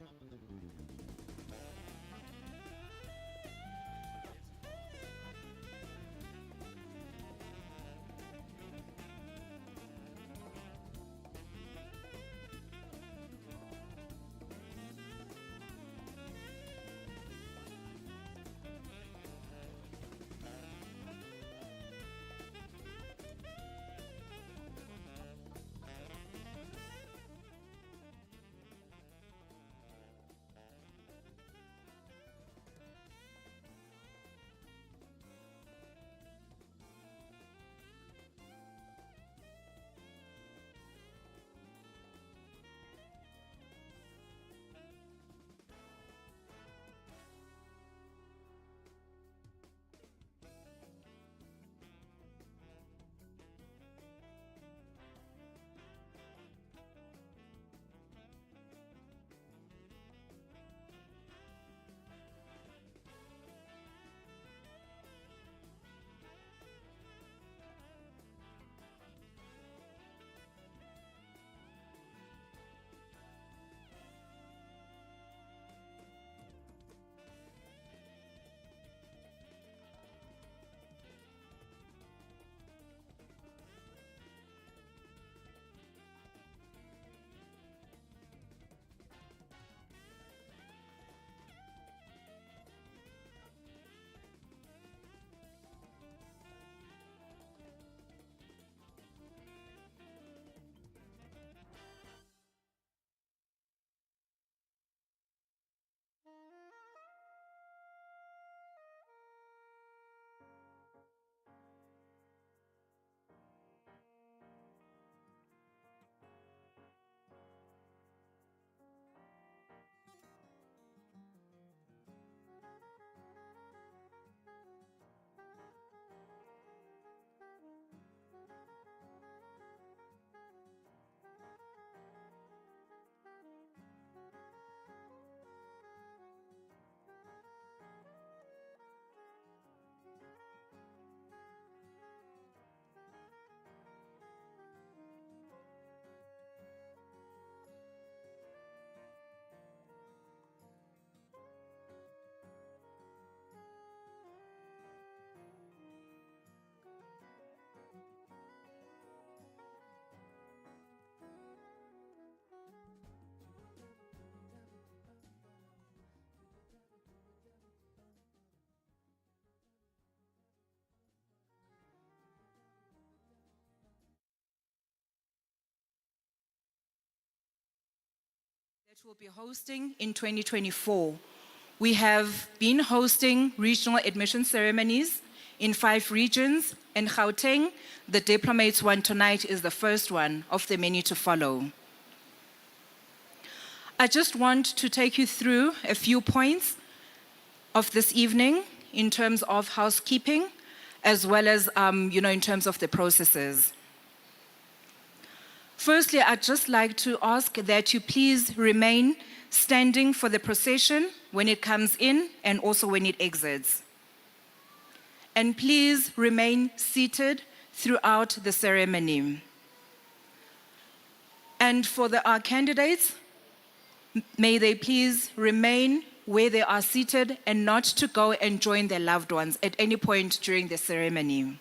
That we'll be hosting in 2024. We have been hosting regional admission ceremonies in 5 regions, and Gauteng, the Diplomates one tonight, is the first one of the many to follow. I just want to take you through a few points of this evening in terms of housekeeping, as well as in terms of the processes. Firstly, I'd just like to ask that you please remain standing for the procession when it comes in and also when it exits. And please remain seated throughout the ceremony. And for our candidates, may they please remain where they are seated and not to go and join their loved ones at any point during the ceremony.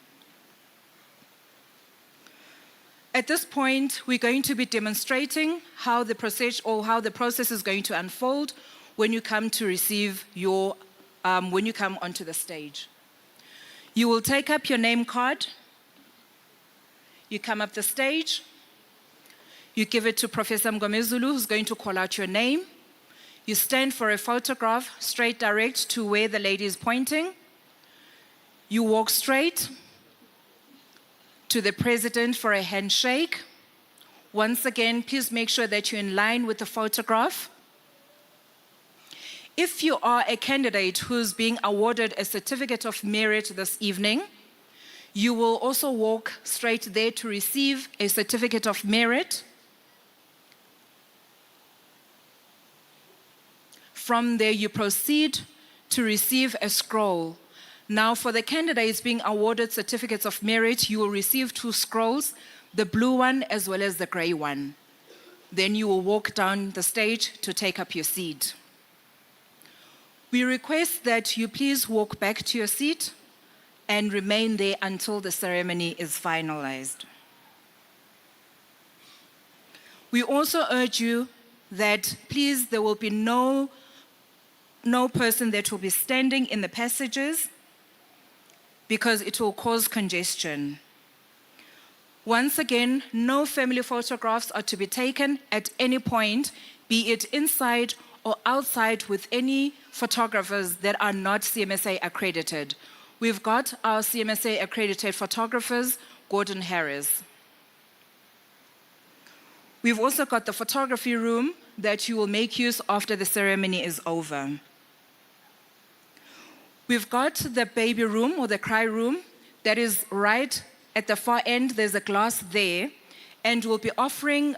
At this point, we're going to be demonstrating how the process is going to unfold when you come to receive when you come onto the stage. You will take up your name card. You come up the stage. You give it to Professor Mgomezulu, who's going to call out your name. You stand for a photograph straight direct to where the lady is pointing. You walk straight to the president for a handshake. Once again, please make sure that you're in line with the photograph. If you are a candidate who's being awarded a certificate of merit this evening, you will also walk straight there to receive a certificate of merit. From there, you proceed to receive a scroll. Now, for the candidates being awarded certificates of merit, you will receive 2 scrolls, the blue one as well as the gray one. Then you will walk down the stage to take up your seat. We request that you please walk back to your seat and remain there until the ceremony is finalized. We also urge you that please, there will be no person that will be standing in the passages because it will cause congestion. Once again, no family photographs are to be taken at any point, be it inside or outside with any photographers that are not CMSA accredited. We've got our CMSA accredited photographers, Gordon Harris. We've also got the photography room that you will make use after the ceremony is over. We've got the baby room or the cry room that is right at the far end. There's a glass there, and we'll be offering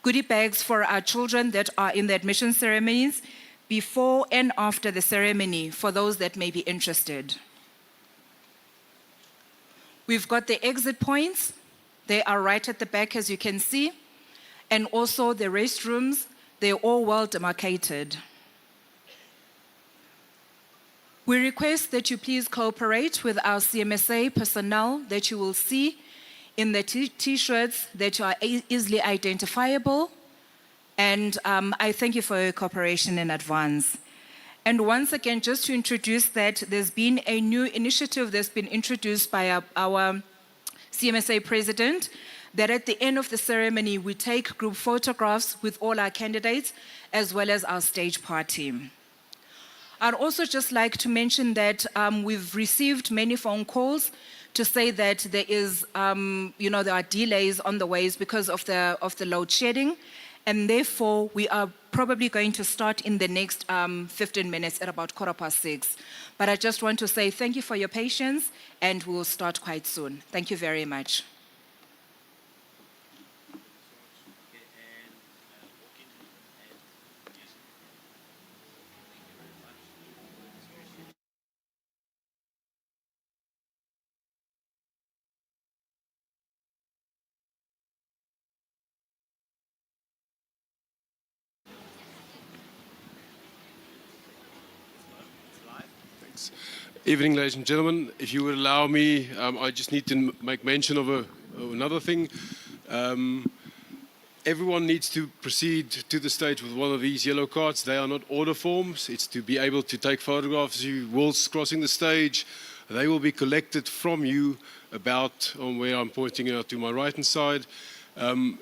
goodie bags for our children that are in the admission ceremonies before and after the ceremony for those that may be interested. We've got the exit points. They are right at the back, as you can see, and also the restrooms. They're all well demarcated. We request that you please cooperate with our CMSA personnel that you will see in the T-shirts that are easily identifiable. And I thank you for your cooperation in advance. And once again, just to introduce that, there's been a new initiative that's been introduced by our CMSA president, that at the end of the ceremony, we take group photographs with all our candidates, as well as our stage party. I'd also just like to mention that we've received many phone calls to say that there is, there are delays on the ways because of the load shedding, and therefore we are probably going to start in the next 15 minutes at about 6:15. But I just want to say thank you for your patience, and we'll start quite soon. Thank you very much. Evening, ladies and gentlemen. If you would allow me, I just need to make mention of another thing. Everyone needs to proceed to the stage with one of these yellow cards. They are not order forms. It's to be able to take photographs of you whilst crossing the stage. They will be collected from you about on where I'm pointing out to my right-hand side.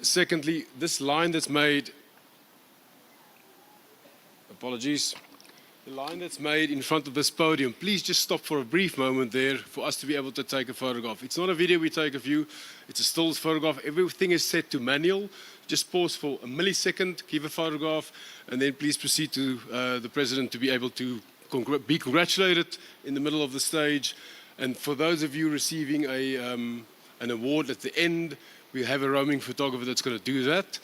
Secondly, this line that's made, apologies, the line that's made in front of this podium, please just stop for a brief moment there for us to be able to take a photograph. It's not a video we take of you, it's a still photograph. Everything is set to manual. Just pause for a millisecond, give a photograph, and then please proceed to the president to be able to be congratulated in the middle of the stage. And for those of you receiving an award at the end, we have a roaming photographer that's going to do that.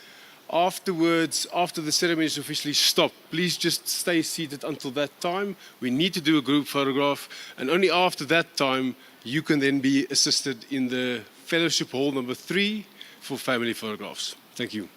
Afterwards, after the ceremony is officially stopped, please just stay seated until that time. We need to do a group photograph, and only after that time, you can then be assisted in the fellowship hall number 3 for family photographs. Thank you.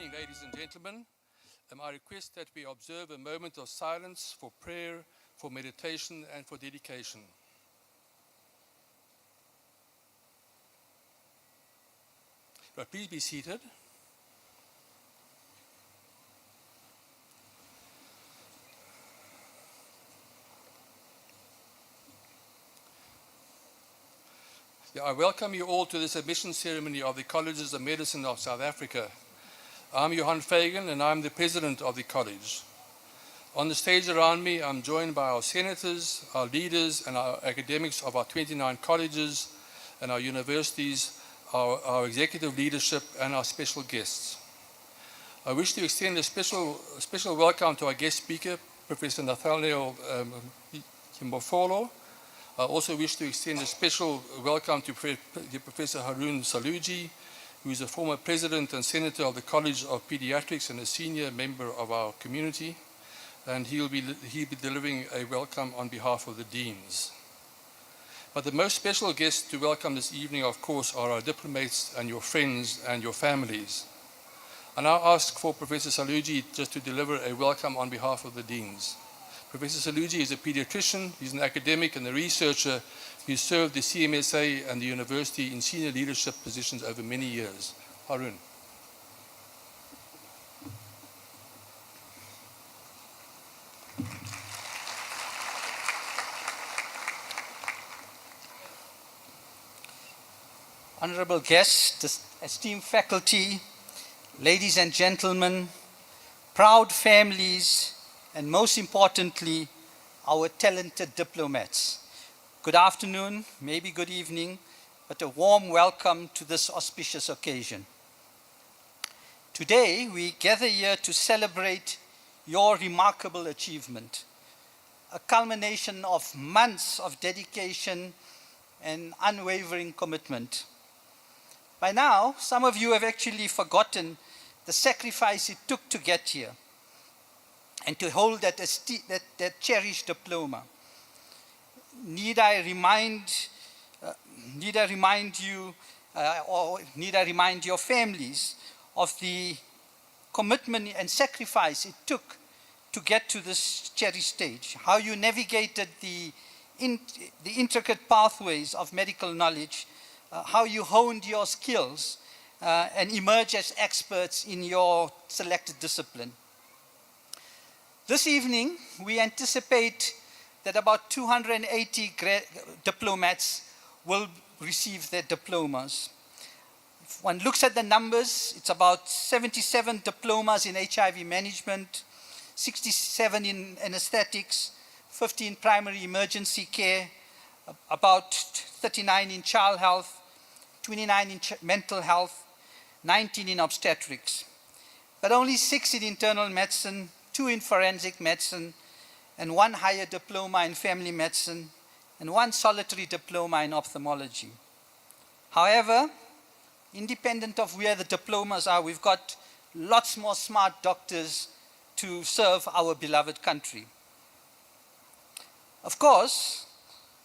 evening, ladies and gentlemen. I request that we observe a moment of silence for prayer, for meditation, and for dedication. Right, please be seated. I welcome you all to this admission ceremony of the Colleges of Medicine of South Africa. I'm Johan Fagan, and I'm the president of the college. On the stage around me, I'm joined by our senators, our leaders, and our academics of our 29 colleges and our universities, our executive leadership, and our special guests. I wish to extend a special welcome to our guest speaker, Professor Nathaniel Kimbofolo. I also wish to extend a special welcome to Professor Haroon Saluji, who is a former president and senator of the College of Pediatrics and a senior member of our community. And he'll be delivering a welcome on behalf of the deans. But the most special guests to welcome this evening, of course, are our diplomates and your friends and your families. I now ask for Professor Saluji just to deliver a welcome on behalf of the deans. Professor Saluji is a pediatrician, he's an academic and a researcher who served the CMSA and the university in senior leadership positions over many years. Haroon. Honorable guests, esteemed faculty, ladies and gentlemen, proud families, and most importantly, our talented diplomats. Good afternoon, maybe good evening, but a warm welcome to this auspicious occasion. Today, we gather here to celebrate your remarkable achievement, a culmination of months of dedication and unwavering commitment. By now, some of you have actually forgotten the sacrifice it took to get here and to hold that cherished diploma. Need I remind your families of the commitment and sacrifice it took to get to this cherished stage? How you navigated the intricate pathways of medical knowledge, how you honed your skills and emerged as experts in your selected discipline. This evening, we anticipate that about 280 diplomats will receive their diplomas. If one looks at the numbers, it's about 77 diplomas in HIV management, 67 in anesthetics, 15 primary emergency care, about 39 in child health, 29 in mental health, 19 in obstetrics, but only 6 in internal medicine, 2 in forensic medicine, and 1 higher diploma in family medicine, and 1 solitary diploma in ophthalmology. However, independent of where the diplomas are, we've got lots more smart doctors to serve our beloved country. Of course,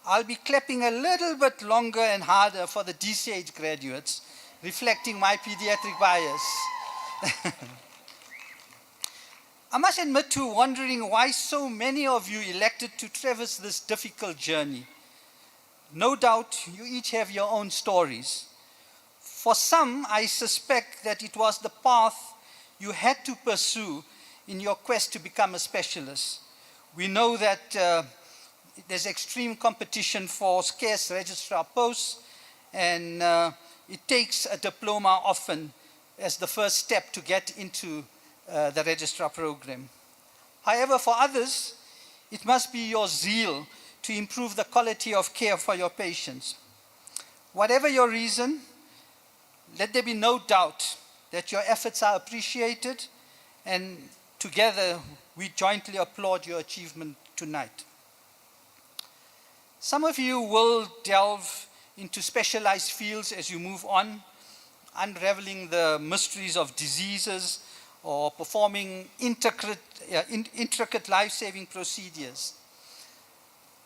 I'll be clapping a little bit longer and harder for the DCH graduates, reflecting my pediatric bias. I must admit to wondering why so many of you elected to traverse this difficult journey. No doubt you each have your own stories. For some, I suspect that it was the path you had to pursue in your quest to become a specialist. We know that there's extreme competition for scarce registrar posts, and it takes a diploma often as the first step to get into the registrar program. However, for others, it must be your zeal to improve the quality of care for your patients. Whatever your reason, let there be no doubt that your efforts are appreciated, and together we jointly applaud your achievement tonight. Some of you will delve into specialized fields as you move on, unraveling the mysteries of diseases or performing intricate life-saving procedures.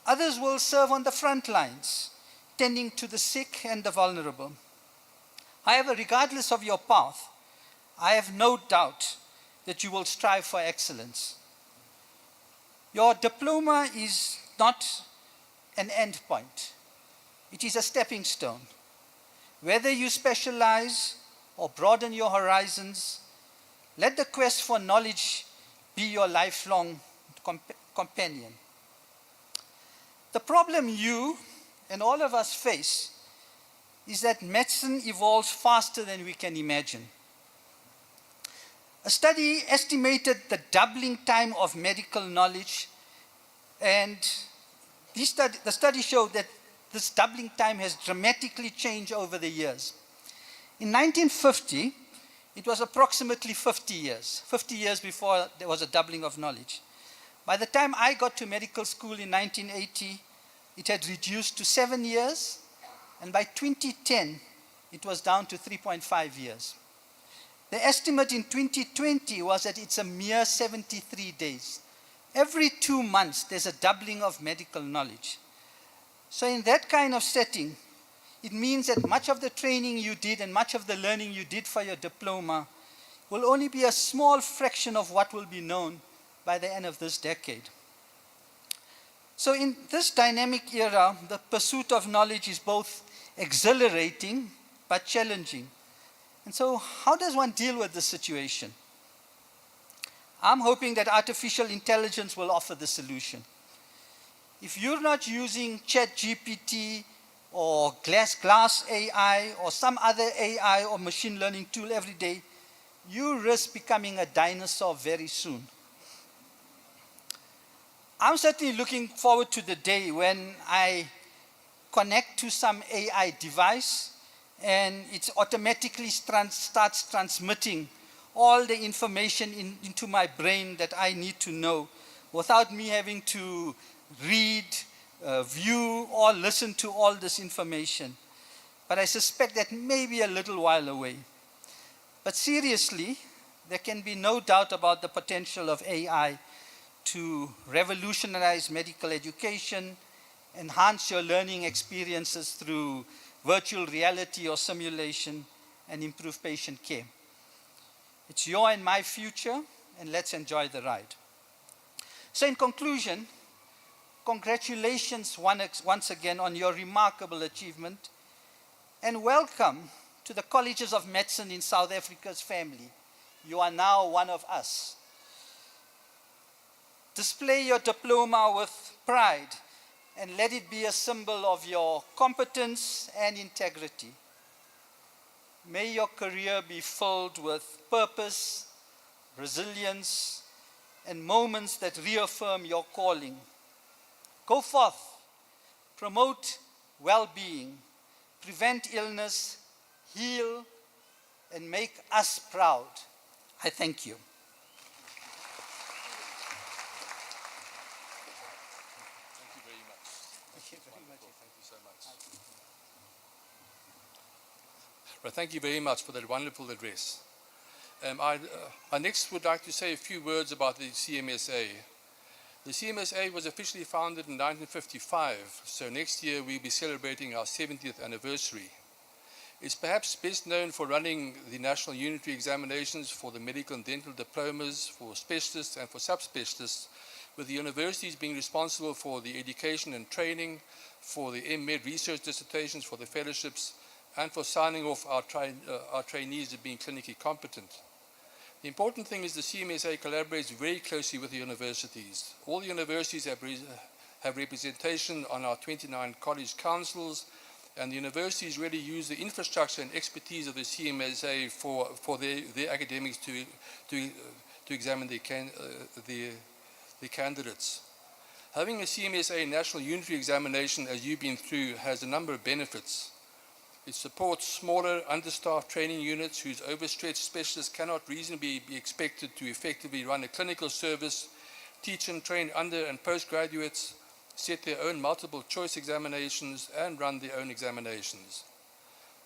Others will serve on the front lines, tending to the sick and the vulnerable. However, regardless of your path, I have no doubt that you will strive for excellence. Your diploma is not an end point. It is a stepping stone. Whether you specialize or broaden your horizons, let the quest for knowledge be your lifelong companion. The problem you and all of us face is that medicine evolves faster than we can imagine. A study estimated the doubling time of medical knowledge, and the study showed that this doubling time has dramatically changed over the years. In 1950, it was approximately 50 years before there was a doubling of knowledge. By the time I got to medical school in 1980, it had reduced to 7 years, and by 2010, it was down to 3.5 years. The estimate in 2020 was that it's a mere 73 days. Every 2 months, there's a doubling of medical knowledge. So in that kind of setting, it means that much of the training you did and much of the learning you did for your diploma will only be a small fraction of what will be known by the end of this decade. So in this dynamic era, the pursuit of knowledge is both exhilarating but challenging. And so how does one deal with this situation? I'm hoping that artificial intelligence will offer the solution. If you're not using ChatGPT or Glass AI or some other AI or machine learning tool every day, you risk becoming a dinosaur very soon. I'm certainly looking forward to the day when I connect to some AI device and it automatically starts transmitting all the information into my brain that I need to know without me having to read, view, or listen to all this information. But I suspect that may be a little while away. But seriously, there can be no doubt about the potential of AI to revolutionize medical education, enhance your learning experiences through virtual reality or simulation, and improve patient care. It's your and my future, and let's enjoy the ride. So in conclusion, congratulations once again on your remarkable achievement, and welcome to the Colleges of Medicine in South Africa's family. You are now one of us. Display your diploma with pride and let it be a symbol of your competence and integrity. May your career be filled with purpose, resilience, and moments that reaffirm your calling. Go forth, promote well-being, prevent illness, heal, and make us proud. I thank you. Thank you very much. Thank you very much. Thank you so much. Well, thank you very much for that wonderful address. I next would like to say a few words about the CMSA. The CMSA was officially founded in 1955, so next year we'll be celebrating our 70th anniversary. It's perhaps best known for running the national unitary examinations for the medical and dental diplomas, for specialists and for subspecialists, with the universities being responsible for the education and training, for the M.Med research dissertations, for the fellowships, and for signing off our trainees as being clinically competent. The important thing is the CMSA collaborates very closely with the universities. All the universities have representation on our 29 college councils, and the universities really use the infrastructure and expertise of the CMSA for their academics to examine the candidates. Having a CMSA national unitary examination, as you've been through, has a number of benefits. It supports smaller, understaffed training units whose overstretched specialists cannot reasonably be expected to effectively run a clinical service, teach and train under and postgraduates, set their own multiple choice examinations, and run their own examinations.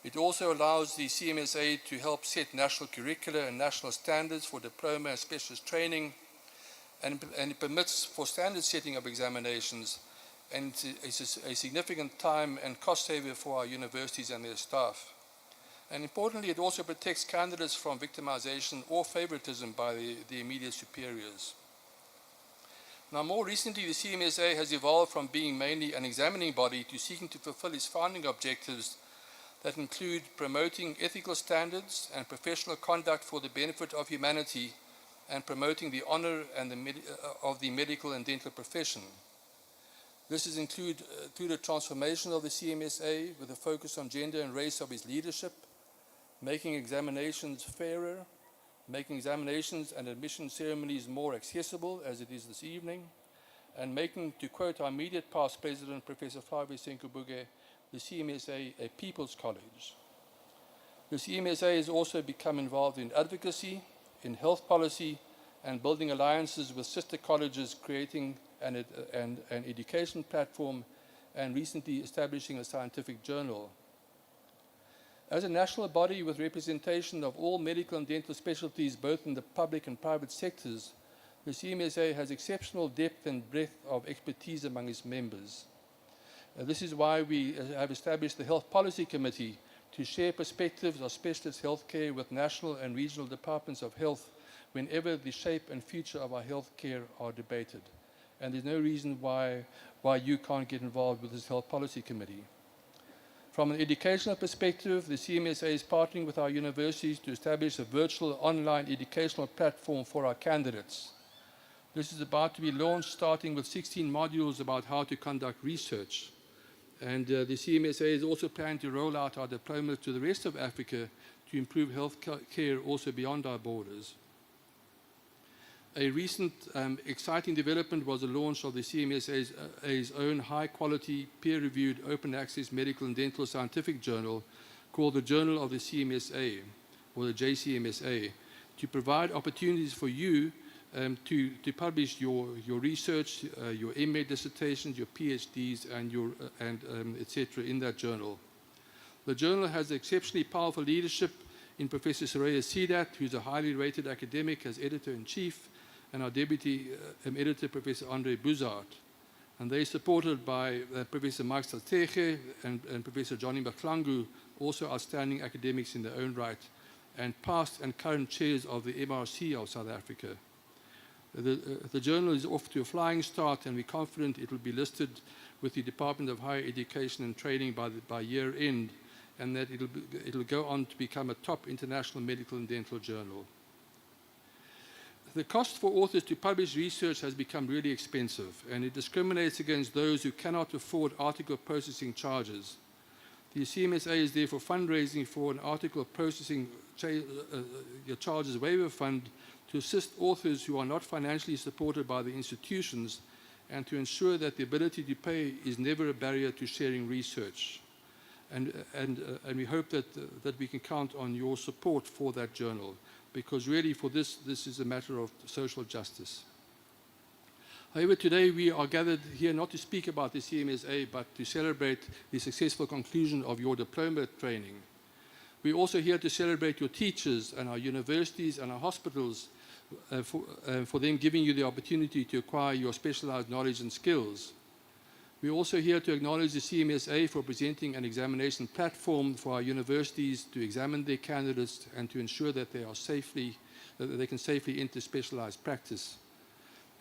It also allows the CMSA to help set national curricula and national standards for diploma and specialist training, and it permits for standard setting of examinations, and it's a significant time and cost saver for our universities and their staff. And importantly, it also protects candidates from victimization or favoritism by the immediate superiors. Now, more recently, the CMSA has evolved from being mainly an examining body to seeking to fulfill its founding objectives that include promoting ethical standards and professional conduct for the benefit of humanity and promoting the honor and of the medical and dental profession. This has included transformation of the CMSA with a focus on gender and race of its leadership, making examinations fairer, making examinations and admission ceremonies more accessible, as it is this evening, and making, to quote our immediate past president, Professor Flavie Senkubuge, the CMSA a people's college. The CMSA has also become involved in advocacy, in health policy, and building alliances with sister colleges, creating an education platform, and recently establishing a scientific journal. As a national body with representation of all medical and dental specialties, both in the public and private sectors, the CMSA has exceptional depth and breadth of expertise among its members. This is why we have established the Health Policy Committee to share perspectives of specialist healthcare with national and regional departments of health whenever the shape and future of our healthcare are debated. And there's no reason why you can't get involved with this Health Policy Committee. From an educational perspective, the CMSA is partnering with our universities to establish a virtual online educational platform for our candidates. This is about to be launched, starting with 16 modules about how to conduct research. And the CMSA is also planning to roll out our diplomas to the rest of Africa to improve health care also beyond our borders. A recent exciting development was the launch of the CMSA's own high-quality, peer-reviewed, open-access medical and dental scientific journal called the Journal of the CMSA, or the JCMSA, to provide opportunities for you to publish your research, your MA dissertations, your PhDs, and etc. in that journal. The journal has exceptionally powerful leadership in Professor Soraya Sidat, who's a highly rated academic as editor-in-chief, and our deputy editor, Professor Andre Bouzard. And they're supported by Professor Mike Satege and Professor Johnny Maklangu, also outstanding academics in their own right, and past and current chairs of the MRC of South Africa. The journal is off to a flying start, and we're confident it will be listed with the Department of Higher Education and Training by year end, and that it'll go on to become a top international medical and dental journal. The cost for authors to publish research has become really expensive, and it discriminates against those who cannot afford article processing charges. The CMSA is therefore fundraising for an article processing charges waiver fund to assist authors who are not financially supported by the institutions, and to ensure that the ability to pay is never a barrier to sharing research. And we hope that we can count on your support for that journal, because really for this is a matter of social justice. However, today we are gathered here not to speak about the CMSA, but to celebrate the successful conclusion of your diploma training. We're also here to celebrate your teachers and our universities and our hospitals for them giving you the opportunity to acquire your specialized knowledge and skills. We're also here to acknowledge the CMSA for presenting an examination platform for our universities to examine their candidates and to ensure that they can safely enter specialized practice.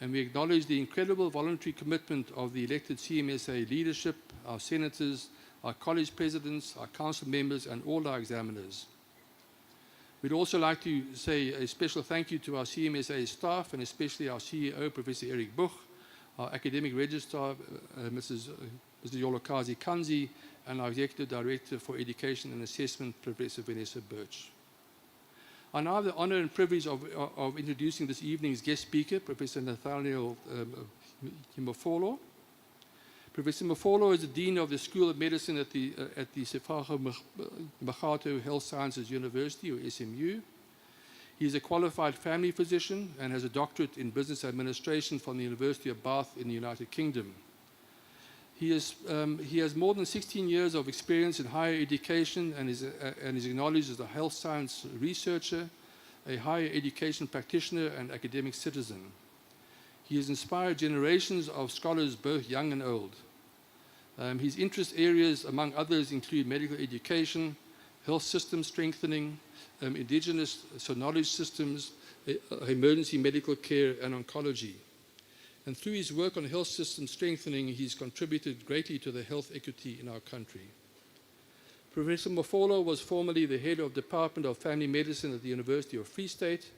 And we acknowledge the incredible voluntary commitment of the elected CMSA leadership, our senators, our college presidents, our council members, and all our examiners. We'd also like to say a special thank you to our CMSA staff, and especially our CEO, Professor Eric Buch, our academic registrar, Mr. Yolokazi Kanzi, and our Executive Director for Education and Assessment, Professor Vanessa Birch. I now have the honor and privilege of introducing this evening's guest speaker, Professor Nathaniel Mafolo. Professor Mafolo is the Dean of the School of Medicine at the Sefago Magato Health Sciences University, or SMU. He is a qualified family physician and has a doctorate in business administration from the University of Bath in the United Kingdom. He has more than 16 years of experience in higher education and is acknowledged as a health science researcher, a higher education practitioner, and academic citizen. He has inspired generations of scholars, both young and old. His interest areas, among others, include medical education, health system strengthening, indigenous knowledge systems, emergency medical care, and oncology. And through his work on health system strengthening, he's contributed greatly to the health equity in our country. Professor Mafolo was formerly the head of Department of Family Medicine at the University of Free State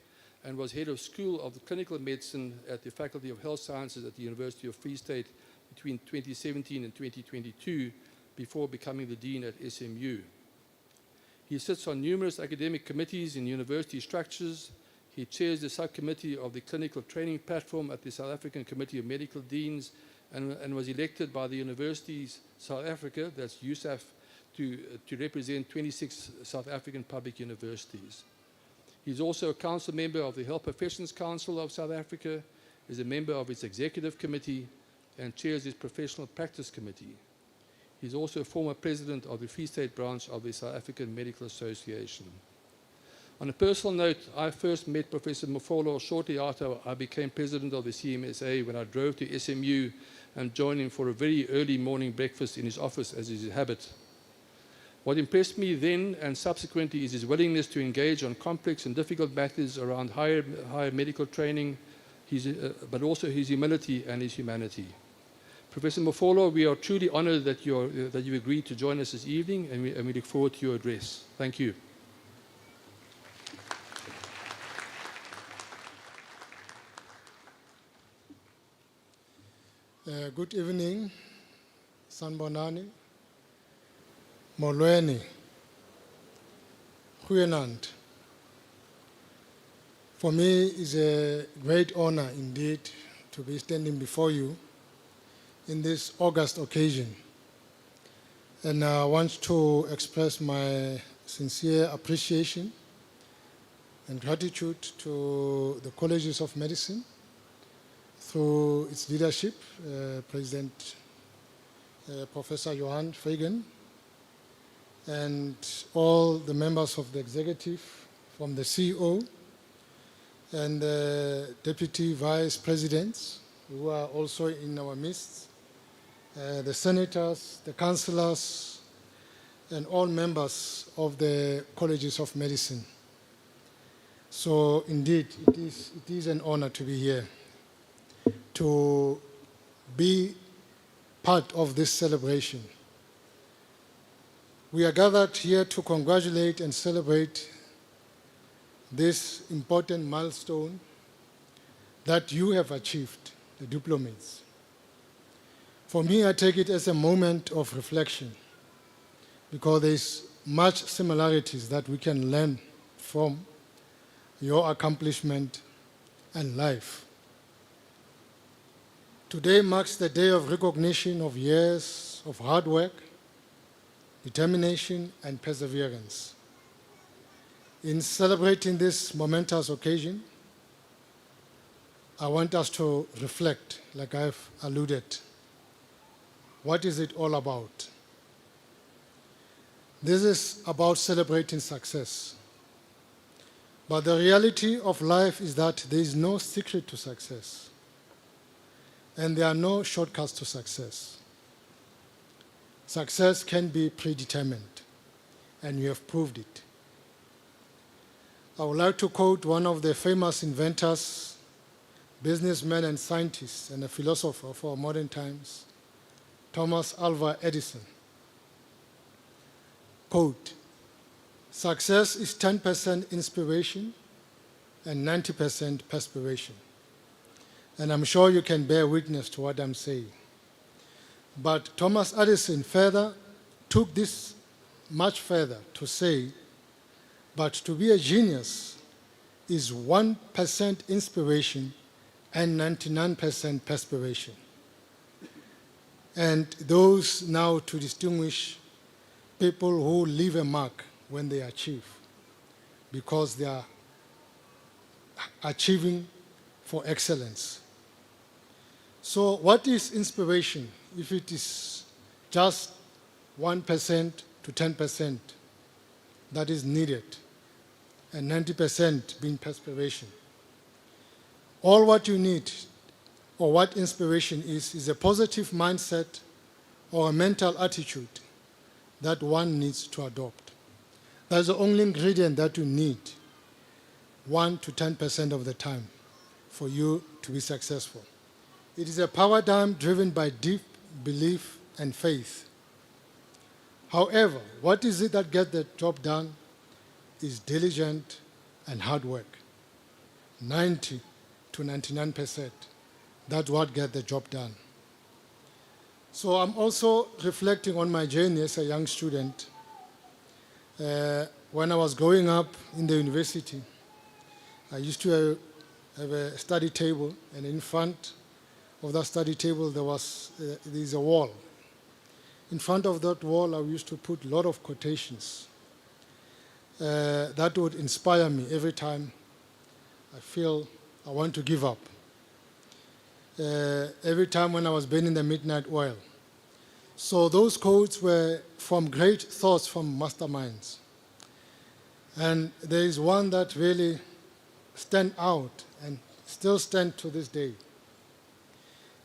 and was head of School of Clinical Medicine at the Faculty of Health Sciences at the University of Free State between 2017 and 2022 before becoming the dean at SMU. He sits on numerous academic committees in university structures. He chairs the subcommittee of the Clinical Training Platform at the South African Committee of Medical Deans and was elected by the Universities South Africa, that's USAF, to represent 26 South African public universities. He's also a council member of the Health Professions Council of South Africa, is a member of its executive committee, and chairs its professional practice committee. He's also a former president of the Free State branch of the South African Medical Association. On a personal note, I first met Professor Mafolo shortly after I became president of the CMSA when I drove to SMU and joined him for a very early morning breakfast in his office as is his habit. What impressed me then and subsequently is his willingness to engage on complex and difficult matters around higher medical training, but also his humility and his humanity. Professor Mafolo, we are truly honored that you agreed to join us this evening, and we look forward to your address. Thank you. Good evening, Sanbonani, Molweni, Goeienaand. For me, it's a great honor indeed to be standing before you in this August occasion. And I want to express my sincere appreciation and gratitude to the colleges of medicine through its leadership, President Professor Johan Feigen, and all the members of the executive, from the CEO and the deputy vice presidents who are also in our midst, the senators, the councillors, and all members of the colleges of medicine. So indeed, it is an honor to be here, to be part of this celebration. We are gathered here to congratulate and celebrate this important milestone that you have achieved, the Diplomates. For me, I take it as a moment of reflection because there's much similarities that we can learn from your accomplishment and life. Today marks the day of recognition of years of hard work, determination, and perseverance. In celebrating this momentous occasion, I want us to reflect, like I've alluded. What is it all about? This is about celebrating success. But the reality of life is that there is no secret to success. And there are no shortcuts to success. Success can be predetermined, and you have proved it. I would like to quote one of the famous inventors, businessman and scientist, and a philosopher for modern times, Thomas Alva Edison. Quote, "Success is 10% inspiration and 90% perspiration." And I'm sure you can bear witness to what I'm saying. But Thomas Edison further took this much further to say, but to be a genius is 1% inspiration and 99% perspiration. And those now to distinguish people who leave a mark when they achieve, because they are achieving for excellence. So what is inspiration? If it is just 1% to 10% that is needed, and 90% being perspiration. All what you need, or what inspiration is a positive mindset or a mental attitude that one needs to adopt. That's the only ingredient that you need 1 to 10% of the time for you to be successful. It is a paradigm driven by deep belief and faith. However, what is it that gets the job done is diligent and hard work. 90 to 99%. That's what gets the job done. So I'm also reflecting on my journey as a young student. When I was growing up in the university, I used to have a study table, and in front of that study table there's a wall. In front of that wall, I used to put a lot of quotations that would inspire me every time I feel I want to give up. Every time when I was burning the midnight oil. So those quotes were from great thoughts from masterminds. And there is one that really stand out and still stand to this day.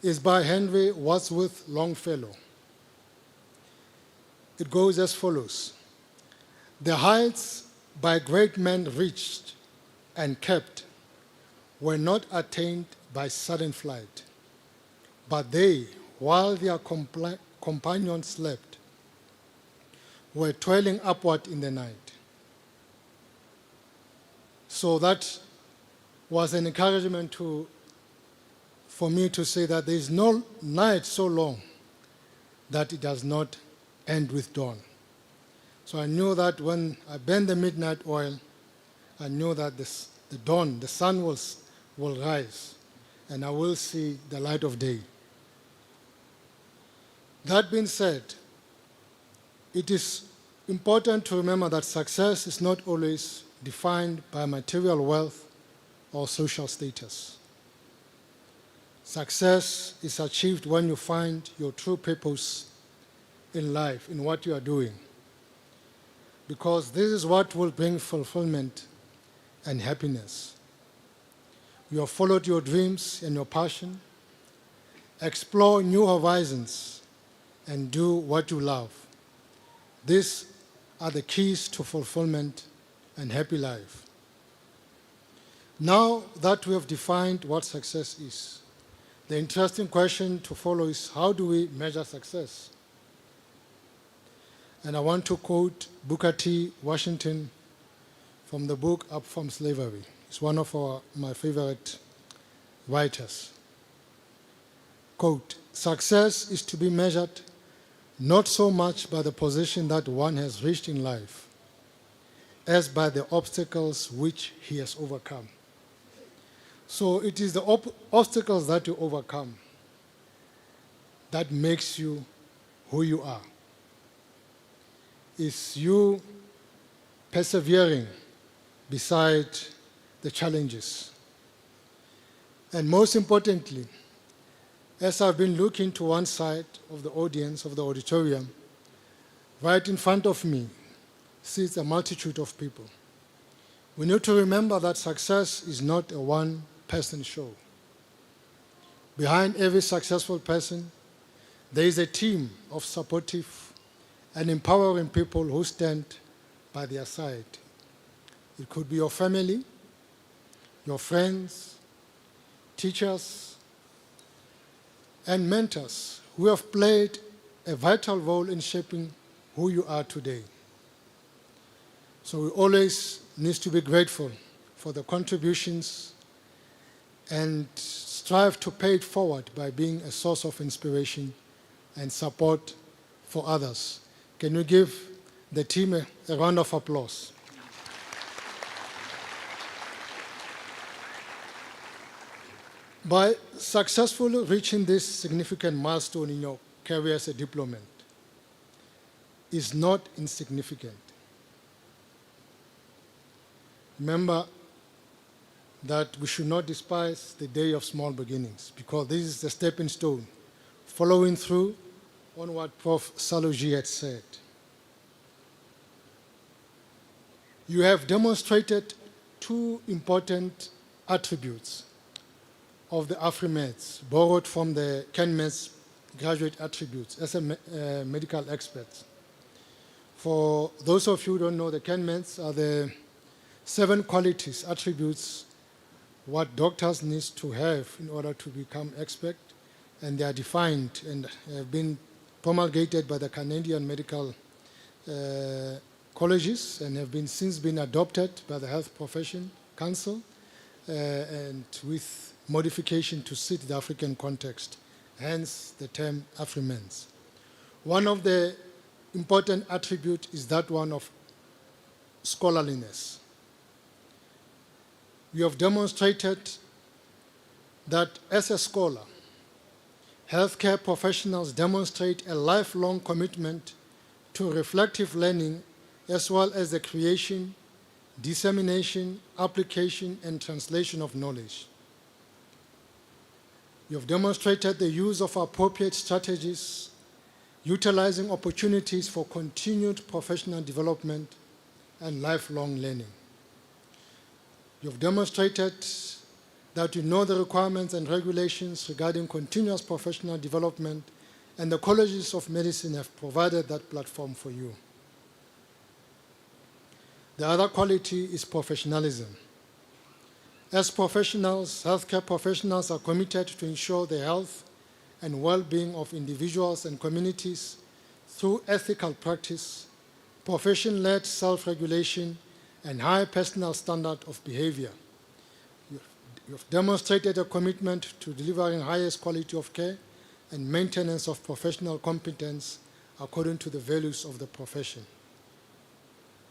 It's by Henry Wadsworth Longfellow. It goes as follows. The heights by great men reached and kept were not attained by sudden flight, but they, while their companions slept, were toiling upward in the night. So that was an encouragement for me to say that there is no night so long that it does not end with dawn. So I knew that when I burned the midnight oil, I knew that the dawn, the sun will rise, and I will see the light of day. That being said, it is important to remember that success is not always defined by material wealth or social status. Success is achieved when you find your true purpose in life, in what you are doing, because this is what will bring fulfillment and happiness. You have followed your dreams and your passion, explore new horizons, and do what you love. These are the keys to fulfillment and happy life. Now that we have defined what success is, the interesting question to follow is, how do we measure success? And I want to quote Booker T. Washington from the book Up From Slavery. It's one of my favorite writers. Quote, success is to be measured not so much by the position that one has reached in life as by the obstacles which he has overcome. So it is the obstacles that you overcome that makes you who you are. It's you persevering beside the challenges. And most importantly, as I've been looking to one side of the audience, of the auditorium, right in front of me sits a multitude of people. We need to remember that success is not a one-person show. Behind every successful person, there is a team of supportive and empowering people who stand by their side. It could be your family, your friends, teachers, and mentors who have played a vital role in shaping who you are today. So we always need to be grateful for the contributions and strive to pay it forward by being a source of inspiration and support for others. Can you give the team a round of applause? By successfully reaching this significant milestone in your career as a diplomat is not insignificant. Remember that we should not despise the day of small beginnings, because this is the stepping stone, following through on what Prof. Saloji had said. You have demonstrated two important attributes of the AfriMeds, borrowed from the CanMeds graduate attributes as a medical expert. For those of you who don't know, the KenMeds are the 7 qualities, attributes, what doctors need to have in order to become expert, and they are defined and have been promulgated by the Canadian medical colleges and have been since been adopted by the Health Profession Council and with modification to suit the African context, hence the term AfriMens. One of the important attributes is that one of scholarliness. We have demonstrated that as a scholar, healthcare professionals demonstrate a lifelong commitment to reflective learning as well as the creation, dissemination, application, and translation of knowledge. We have demonstrated the use of appropriate strategies, utilizing opportunities for continued professional development and lifelong learning. You have demonstrated that you know the requirements and regulations regarding continuous professional development, and the colleges of medicine have provided that platform for you. The other quality is professionalism. As professionals, healthcare professionals are committed to ensure the health and well-being of individuals and communities through ethical practice, profession-led self-regulation, and high personal standard of behavior. You have demonstrated a commitment to delivering highest quality of care and maintenance of professional competence according to the values of the profession.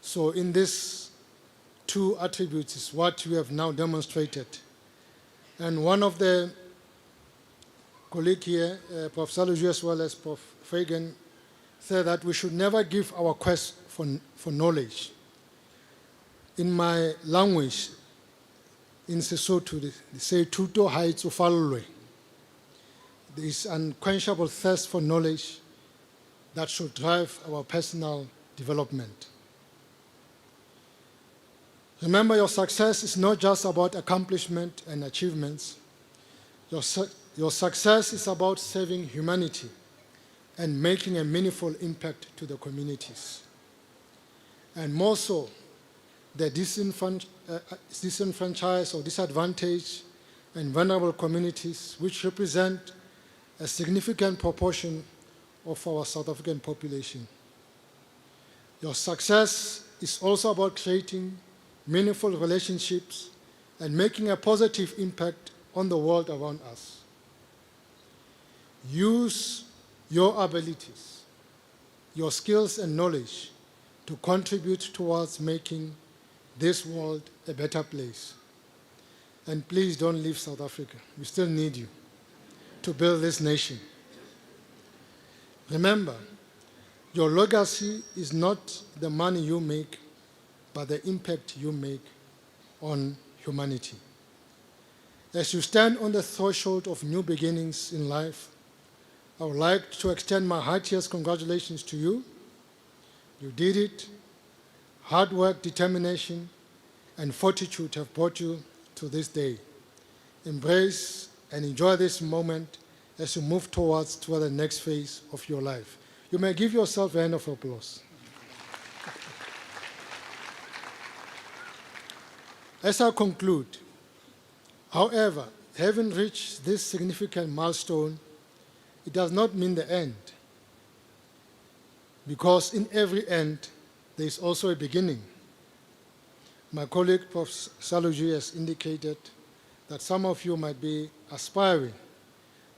So in these 2 attributes is what we have now demonstrated. And one of the colleagues here, Prof. Saluju as well as Prof. Fagan, said that we should never give our quest for knowledge. In my language, in Sesotho, they say, "Tuto haitsu falwe." There is unquenchable thirst for knowledge that should drive our personal development. Remember, your success is not just about accomplishment and achievements. Your success is about serving humanity and making a meaningful impact to the communities. And more so, the disenfranchised or disadvantaged and vulnerable communities, which represent a significant proportion of our South African population. Your success is also about creating meaningful relationships and making a positive impact on the world around us. Use your abilities, your skills and knowledge to contribute towards making this world a better place. And please don't leave South Africa. We still need you to build this nation. Remember, your legacy is not the money you make, but the impact you make on humanity. As you stand on the threshold of new beginnings in life, I would like to extend my heartiest congratulations to you. You did it. Hard work, determination, and fortitude have brought you to this day. Embrace and enjoy this moment as you move toward the next phase of your life. You may give yourself a hand of applause. As I conclude, however, having reached this significant milestone, it does not mean the end, because in every end, there is also a beginning. My colleague, Prof. Saluju, has indicated that some of you might be aspiring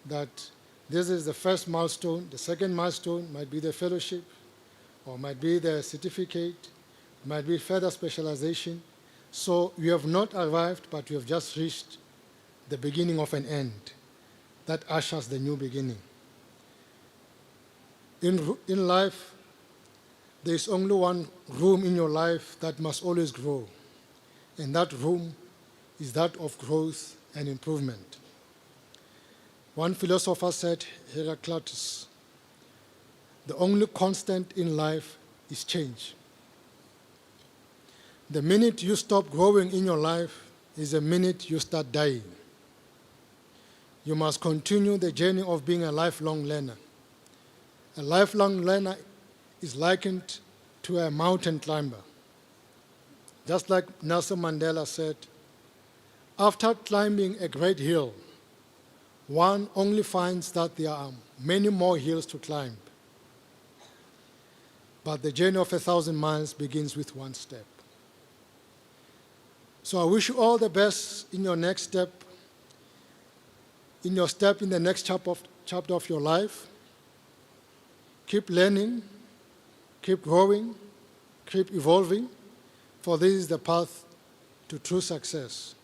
that this is the first milestone. The second milestone might be the fellowship, or might be the certificate, might be further specialization. So we have not arrived, but we have just reached the beginning of an end that ushers the new beginning. In life, there is only one room in your life that must always grow, and that room is that of growth and improvement. One philosopher said, Heraclitus, the only constant in life is change. The minute you stop growing in your life is the minute you start dying. You must continue the journey of being a lifelong learner. A lifelong learner is likened to a mountain climber. Just like Nelson Mandela said, after climbing a great hill, one only finds that there are many more hills to climb. But the journey of 1,000 miles begins with one step. So I wish you all the best in your next step, in the next chapter of your life. Keep learning, keep growing, keep evolving, for this is the path to true success.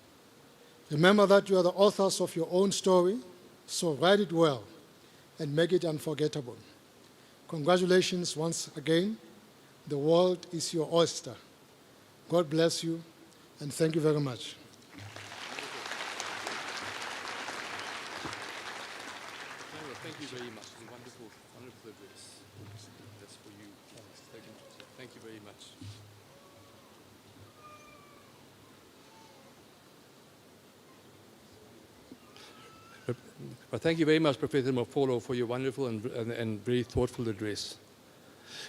Remember that you are the authors of your own story, so write it well and make it unforgettable. Congratulations once again. The world is your oyster. God bless you, and thank you very much. Thank you very much. It's a wonderful, wonderful address. That's for you. Thank you very much. Well, thank you very much, Professor Mafolo, for your wonderful and very thoughtful address.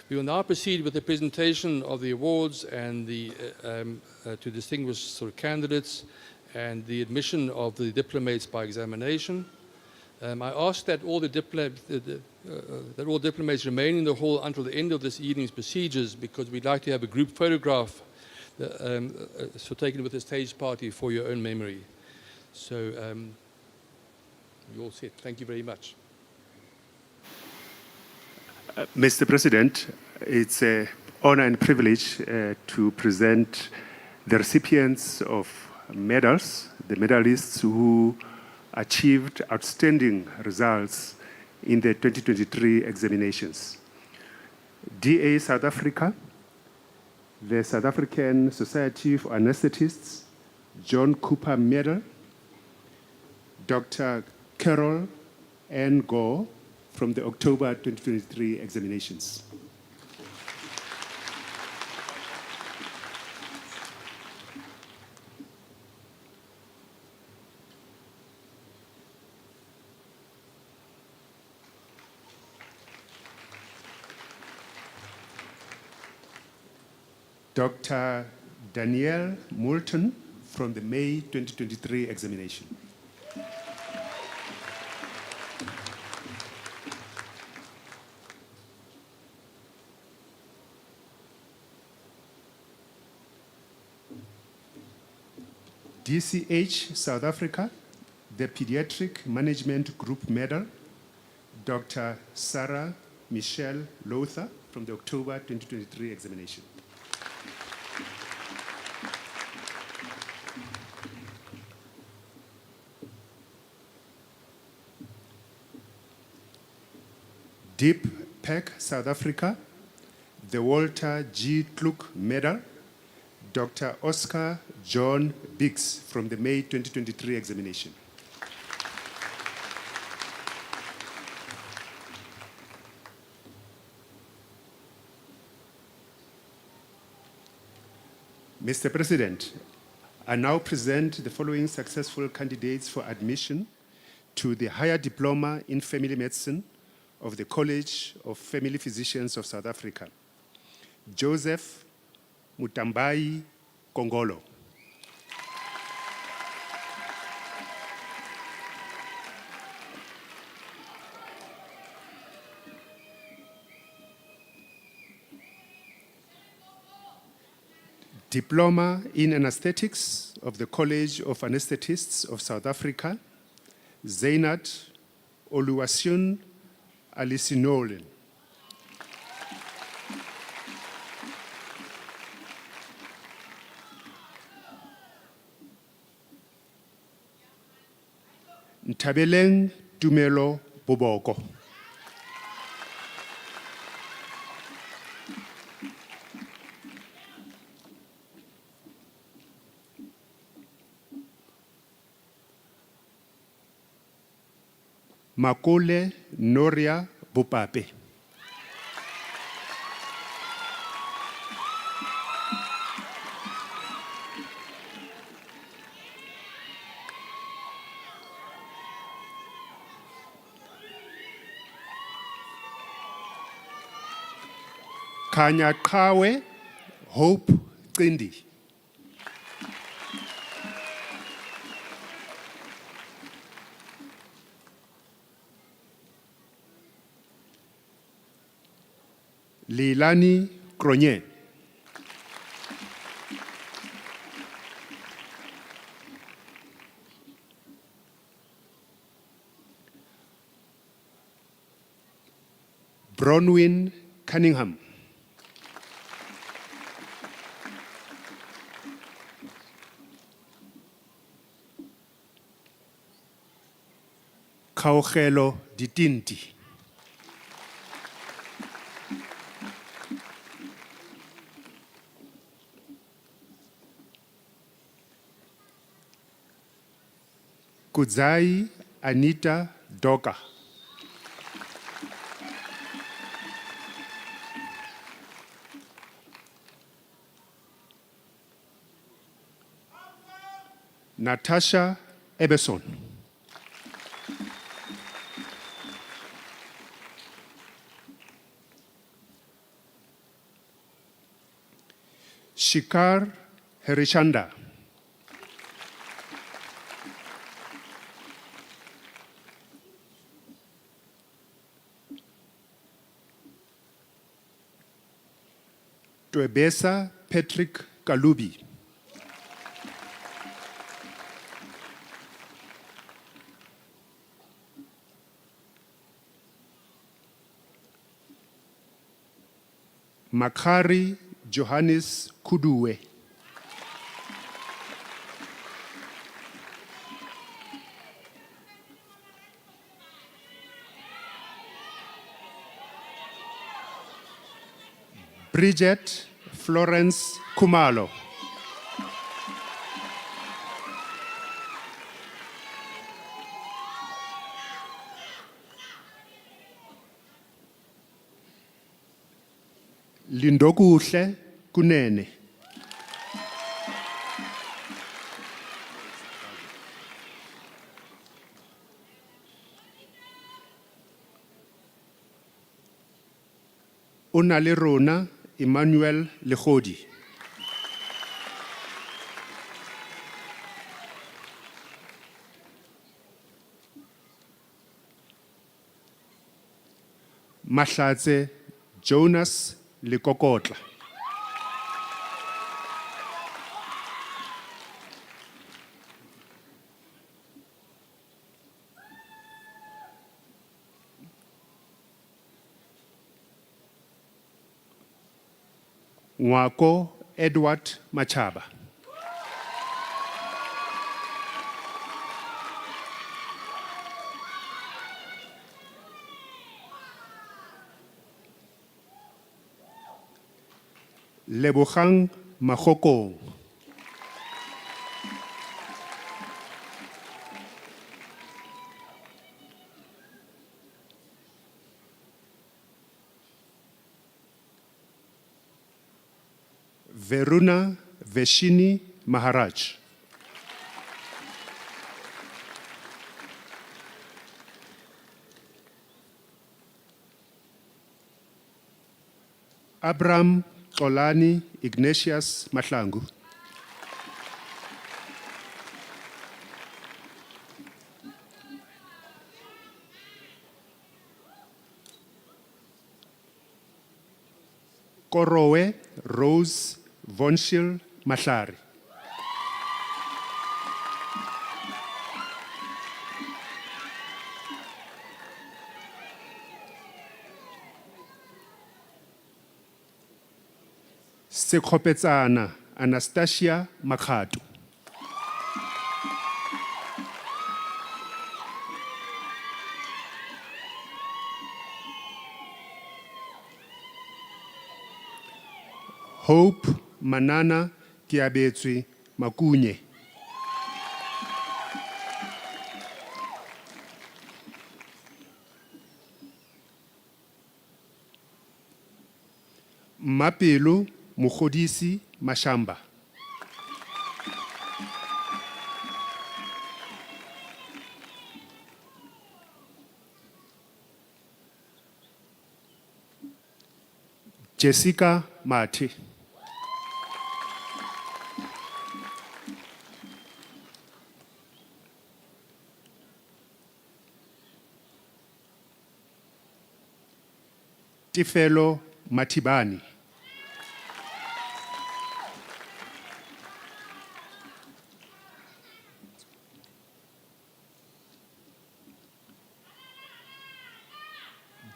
We will now proceed with the presentation of the awards and to distinguished sort of candidates and the admission of the diplomates by examination. I ask that all diplomats remain in the hall until the end of this evening's procedures, because we'd like to have a group photograph taken with the stage party for your own memory. So you're all set. Thank you very much. Mr. President, it's an honor and privilege to present the recipients of medals, the medalists who achieved outstanding results in the 2023 examinations. DA South Africa, the South African Society of Anesthetists, John Cooper Medal, Dr. Carol N. Gore from the October 2023 examinations. Dr. Danielle Moulton from the May 2023 examination. DCH South Africa, the Pediatric Management Group Medal, Dr. Sarah Michelle Lothar from the October 2023 examination. Deep Peck South Africa, the Walter G. Kluk Medal, Dr. Oscar John Biggs from the May 2023 examination. Mr. President, I now present the following successful candidates for admission to the Higher Diploma in Family Medicine of the College of Family Physicians of South Africa. Joseph Mutambai Kongolo. Diploma in Anesthetics of the College of Anesthetists of South Africa, Zainat Oluwasun Alisinolen. Ntabeleng Tumelo Boboko. Makole Noria Bopape. Khanya Qawe Hope Cindi. Leilani Kronye. Bronwyn Cunningham. Kaogelo Ditinti. Kudzai Anita Doka. Natasha Eberson. Shikar Herishanda. Twebesa Patrick Kalubi. Makari Johannes Kuduwe. Bridget Florence Kumalo. Lindokuhle Kunene. Onale Rona Emmanuel Legodi. Mahlatse Jonas Lekokotla. Ngwako Edward Machaba. Lebogang Magokong. Veruna Veshini Maharaj. Abraham Xolani Ignatius Mahlangu. Korowe Rose Vonshil Mahlari. Sekgopetsana Anastasia Makhato. Hope Manana Kiabetswe Makunye. Mapelo Mogodisi Mashamba. Jessica Mati. Tifelo Matibani.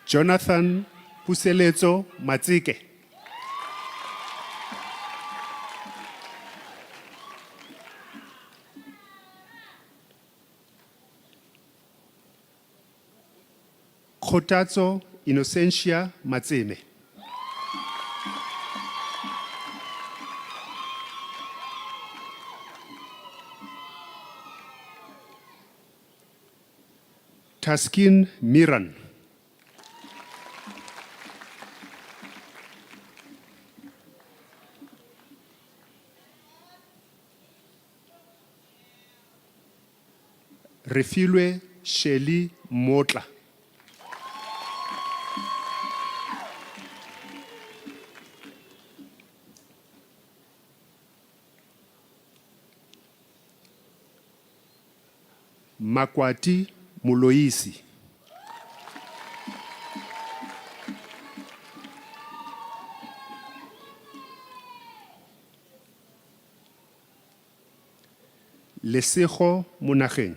Jonathan Puseletso Matsike. Khotatso Innocentia Matseme. Taskin Miran. Refilwe Sheli Motla. Makwati Muloisi. Lesego Monageng.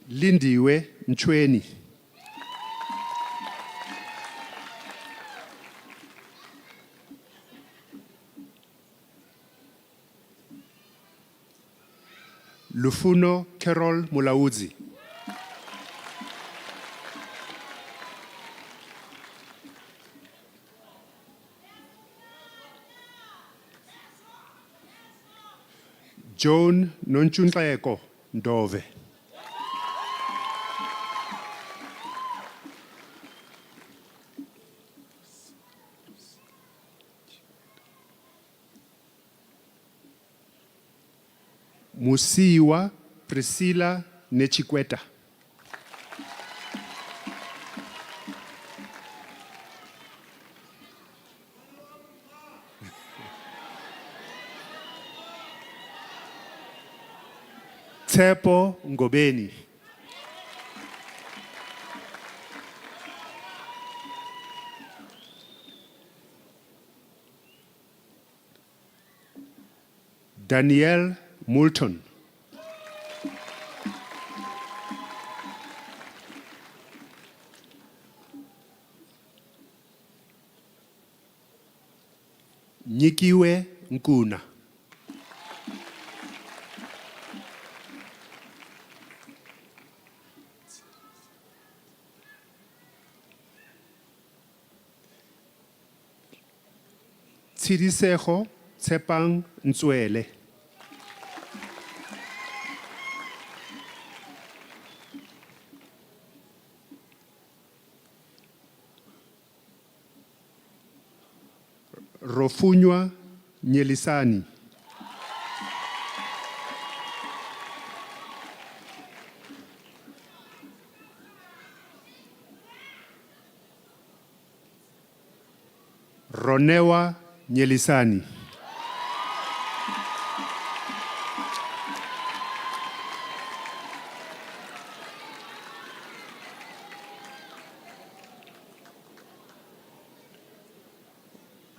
Lindiwe Nchweni. Lufuno Carol Mulaudzi. Joan Nonchuntleko Ndove. Musiwa Priscilla Nechikweta. Tsepo Ngobeni. Danielle Moulton. Nyikiwe Nkuna. Tshidisego Tshepang Ntswele. Rofunywa Nyelisani. Ronewa Nyelisani.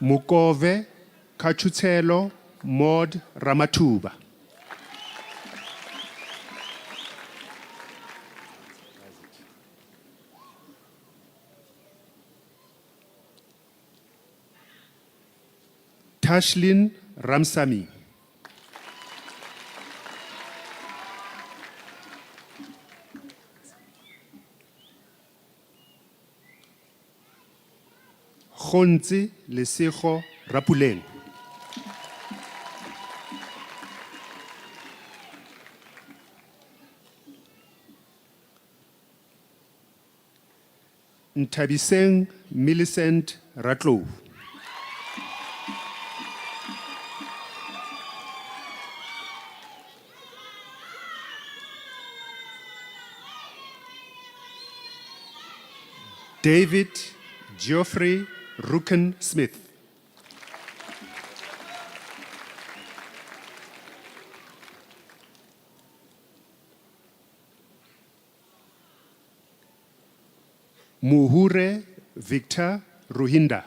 Mukove Kachutselo Maud Ramathuba. Tashlin Ramsamy. Khontsi Lesego Rapuleng. Ntabiseng Millicent Ratlou. David Geoffrey Ruken Smith. Muhure Victor Ruhinda.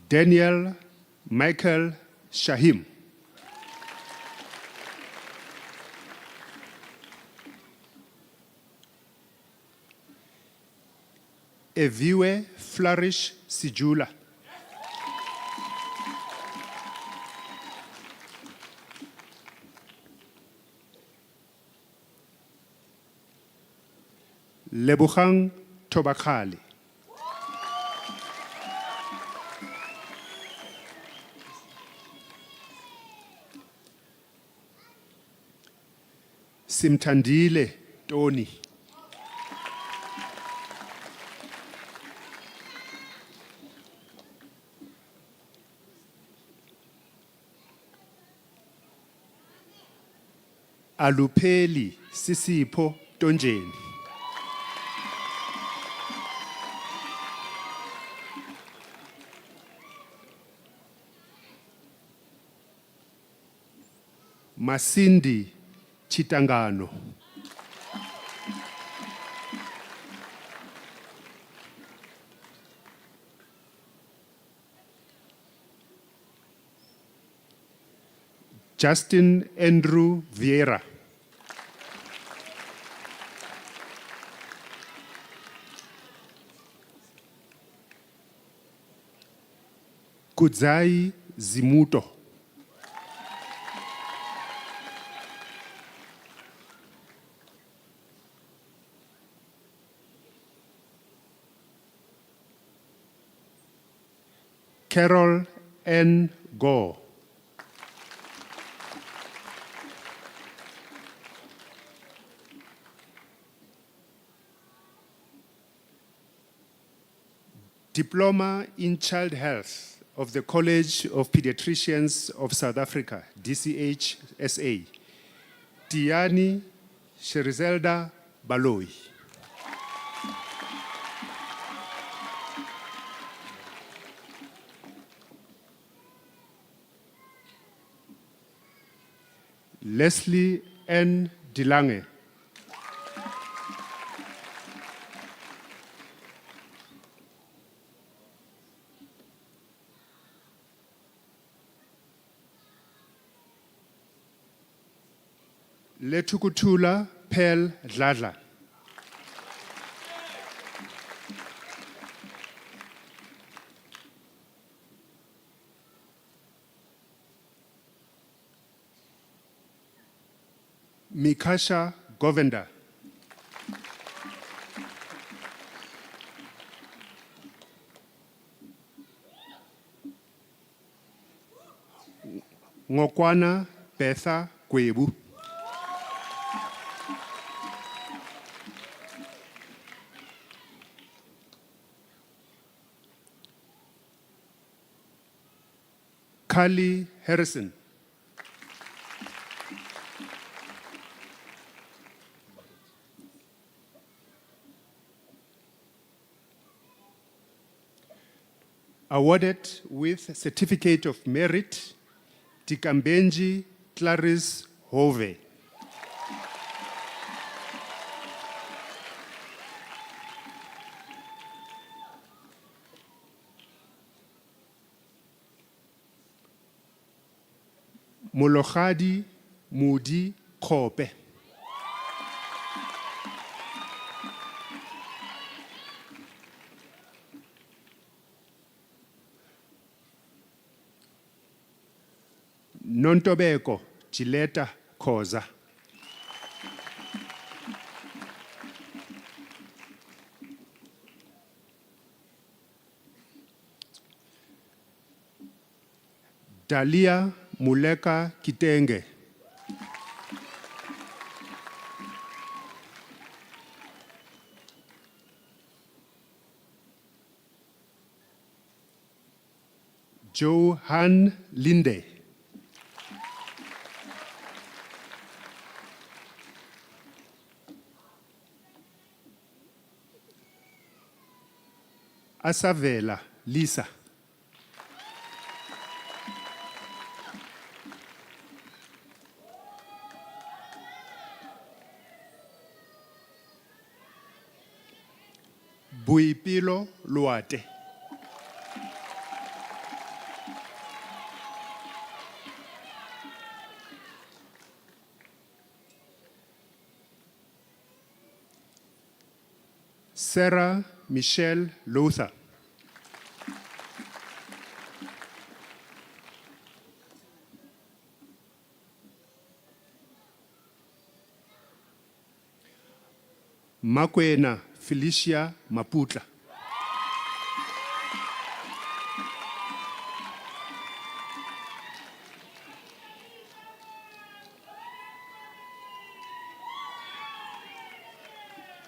Daniel Michael Shahim. Eviwe Flourish Sijula. Lebogang Tobakali. Simtandile Tony. Alupeli Sisipho Tonjeni. Masindi Chitangano. Justin Andrew Vieira. Kudzai Zimuto. Carol N. Gore. Diploma in Child Health of the College of Pediatricians of South Africa, DCHSA, Tiani Sherizelda Baloi. Leslie N. Dilange. Letukutula Pel Dladla. Mikasha Govenda. Ngokwana Betha Kwebu. Kali Harrison. Awarded with Certificate of Merit, Tikambenji Clarice Hove. Mologadi Mudi Kope. Nontobeko Chileta Koza. Dalia Muleka Kitenge. Johan Linde. Asavela Lisa. Buipilo Luate. Sarah Michelle Luther. Makwena Felicia Maputla.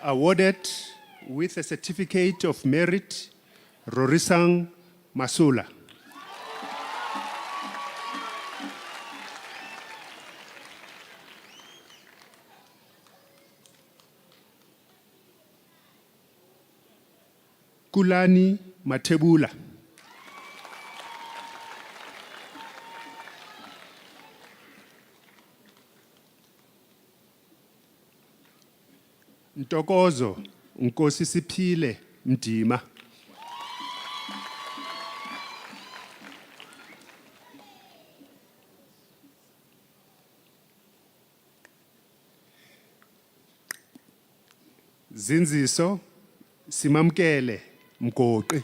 Awarded with a certificate of merit, Rorisang Masula. Kulani Matebula. Ntokozo Nkosi Siphile Mdima. Zinziso Simamkele Mgoqi.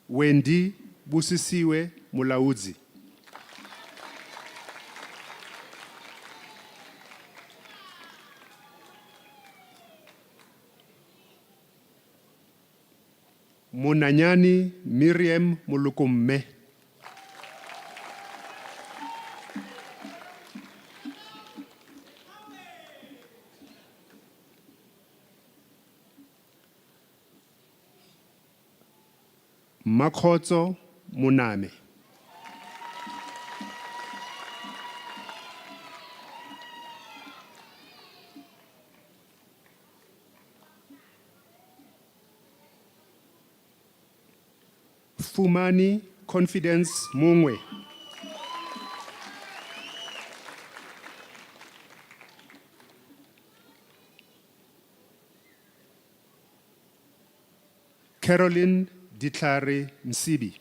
Wendy Busisiwe Mulaudzi. Munanyani Miriam Mulukumme. Makhotso Muname. Fumani Confidence Mungwe. Caroline Ditlare Msibi.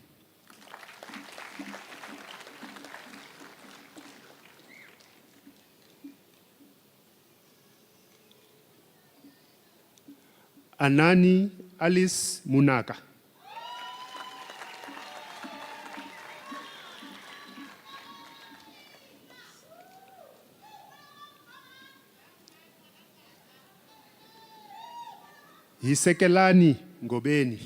Anani Alice Munaka. Hisekelani Ngobeni.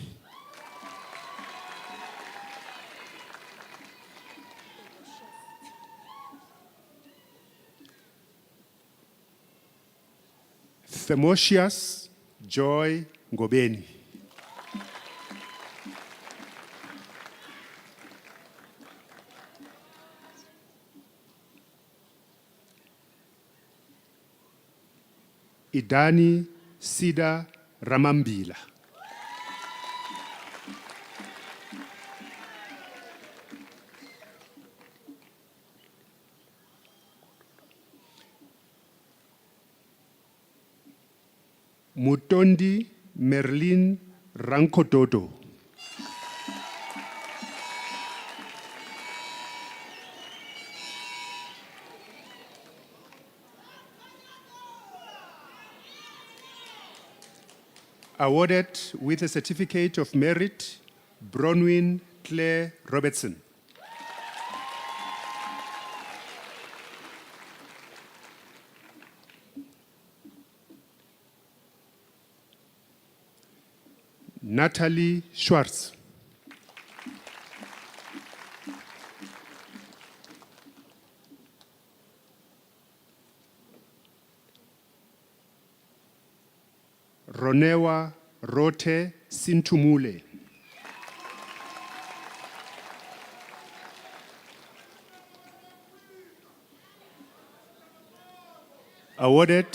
Themosius Joy Ngobeni. Idani Sida Ramambila. Mutondi Merlin Rankototo. Awarded with a certificate of merit, Bronwyn Claire Robertson. Natalie Schwartz. Ronewa Rote Sintumule. Awarded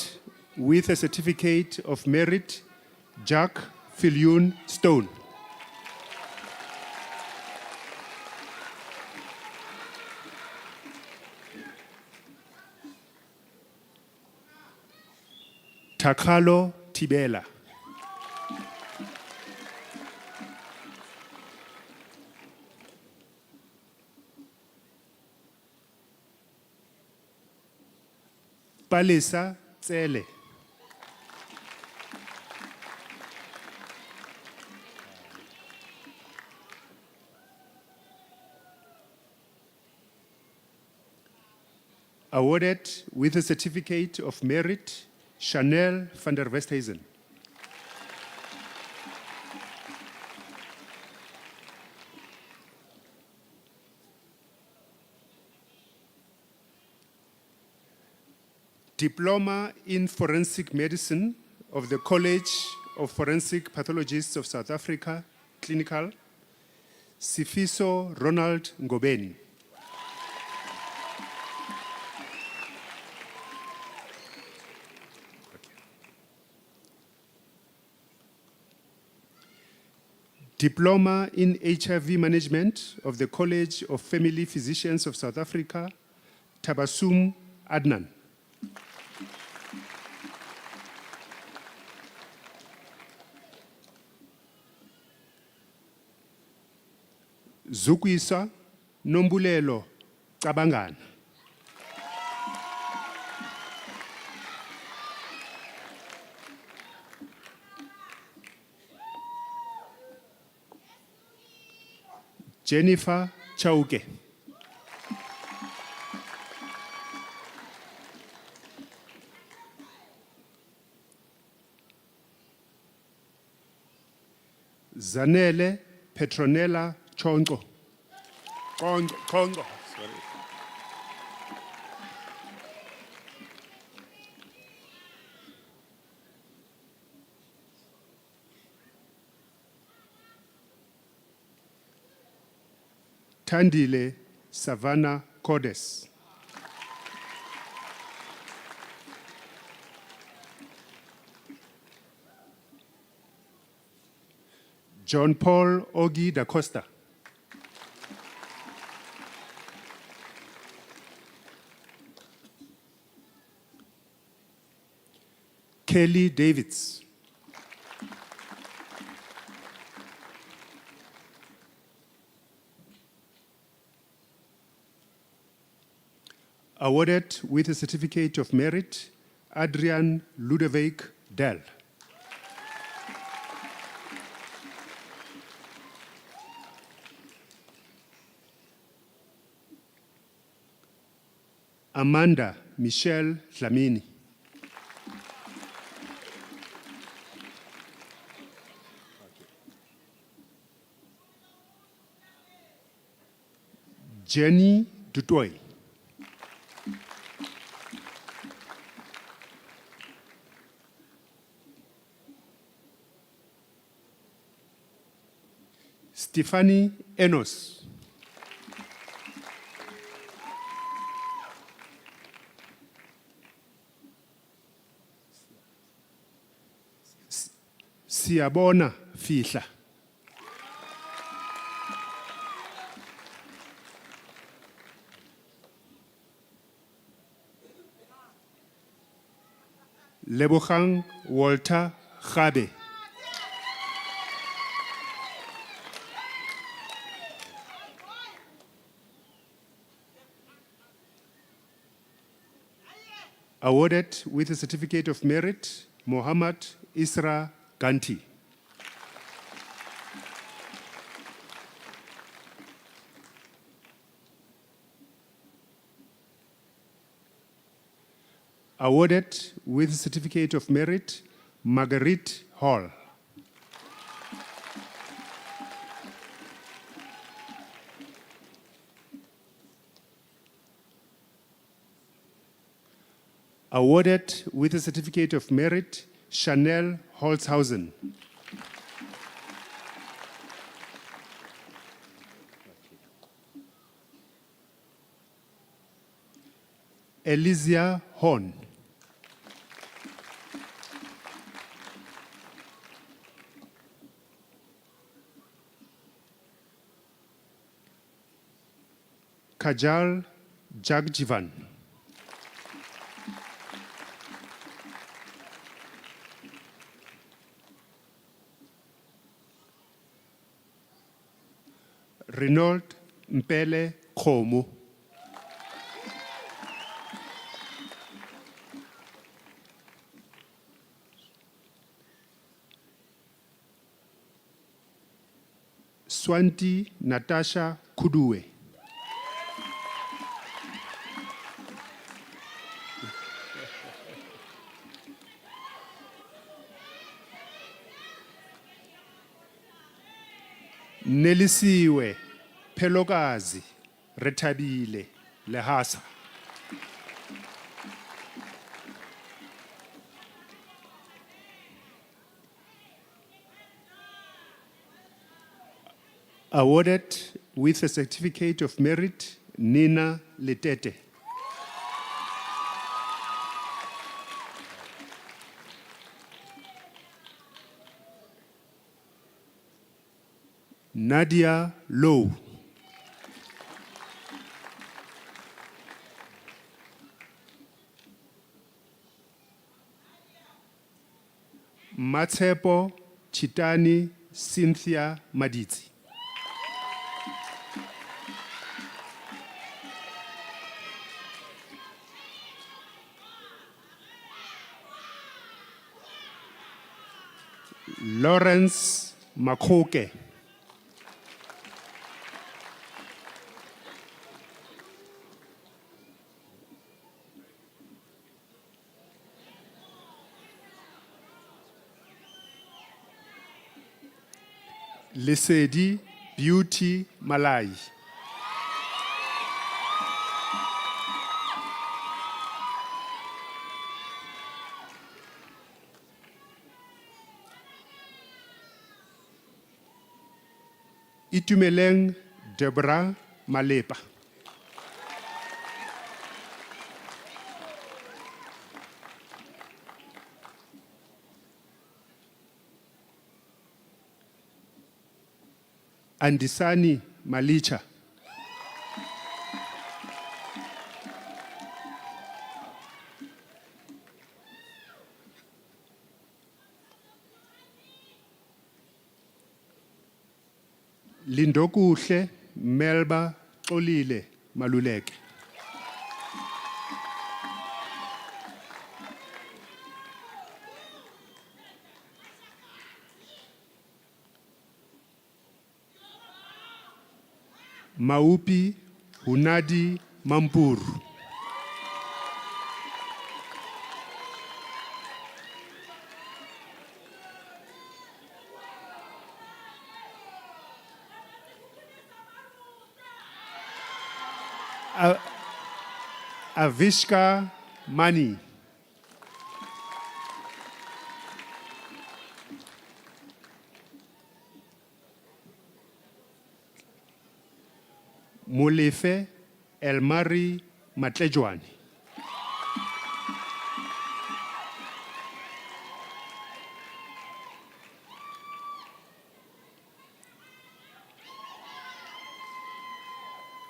with a certificate of merit, Jack Viljoen Stone. Takalo Tibela. Palesa Tsele. Awarded with a certificate of merit, Chanel van der Westhuizen. Diploma in Forensic Medicine of the College of Forensic Pathologists of South Africa, Clinical, Sifiso Ronald Ngobeni. Diploma in HIV Management of the College of Family Physicians of South Africa, Tabasum Adnan. Zukwisa Nombulelo Cabangana. Jennifer Chauke. Zanele Petronella Chongo. Chongo. Sorry. Tandile Savannah Codes. John Paul Ogi da Costa. Kelly Davids. Awarded with a certificate of merit, Adrian Ludovic Dell. Amanda Michelle Dlamini. Jenny Dutoy. Stephanie Enos. Siyabona Fihla. Lebogang Walter Gabe. Awarded with a certificate of merit, Mohammad Isra Ganti. Awarded with a certificate of merit, Marguerite Hall. Awarded with a certificate of merit, Chanel Holzhausen. Elysia Horn. Kajal Jagjivan. Reynold Mpele Khomo. Swanti Natasha Kuduwe. Nelisiwe Pelokazi Retabile Lehasa. Awarded with a certificate of merit, Nina Letete. Nadia Low. Matsepo Chitani Cynthia Maditsi. Lawrence Makhoke. Lesedi Beauty Malai. Itumeleng Deborah Malepa. Andisani Malicha. Lindokuhle Melba Xolile Maluleke. Maupi Hunadi Mampuru. Avishka Mani. Molefe Elmari Matlejwani.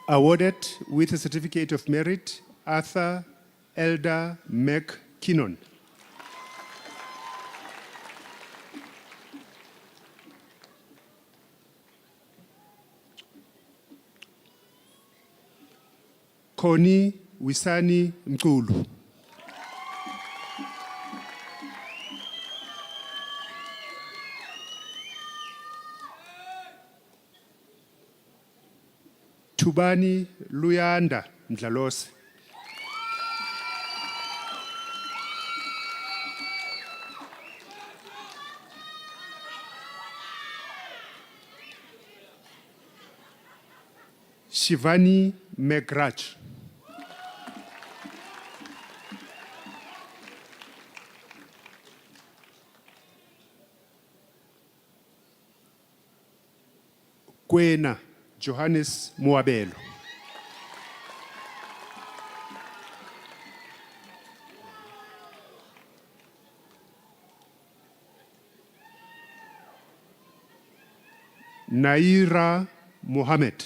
Awarded with a certificate of merit, Arthur Elder McKinnon. Koni Wisani Mkulu. Tubani Luyanda Mdlalose. Shivani Megrach. Kwena Johannes Muabelo. Naira Mohammed.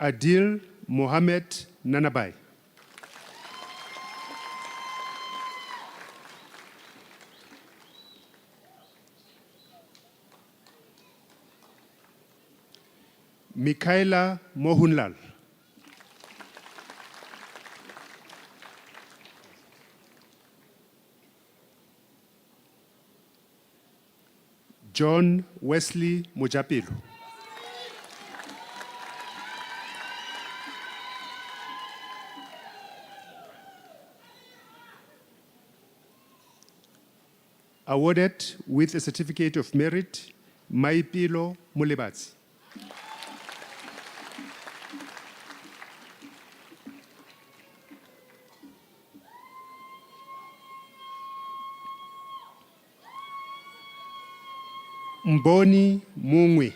Adil Mohammed Nanabai. Mikaela Mohunlal. John Wesley Mojapelo. Awarded with a certificate of merit, Maipilo Mulebatsi. Mboni Mungwe.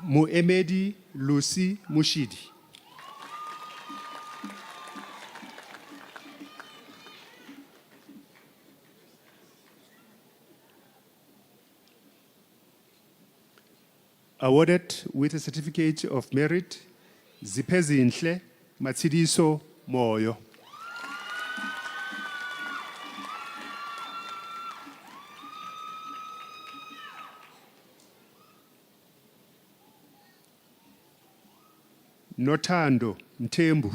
Muemedi Lucy Mushidi. Awarded with a certificate of merit, Zipezinhle Matsidiso Moyo. Notando Mtembu.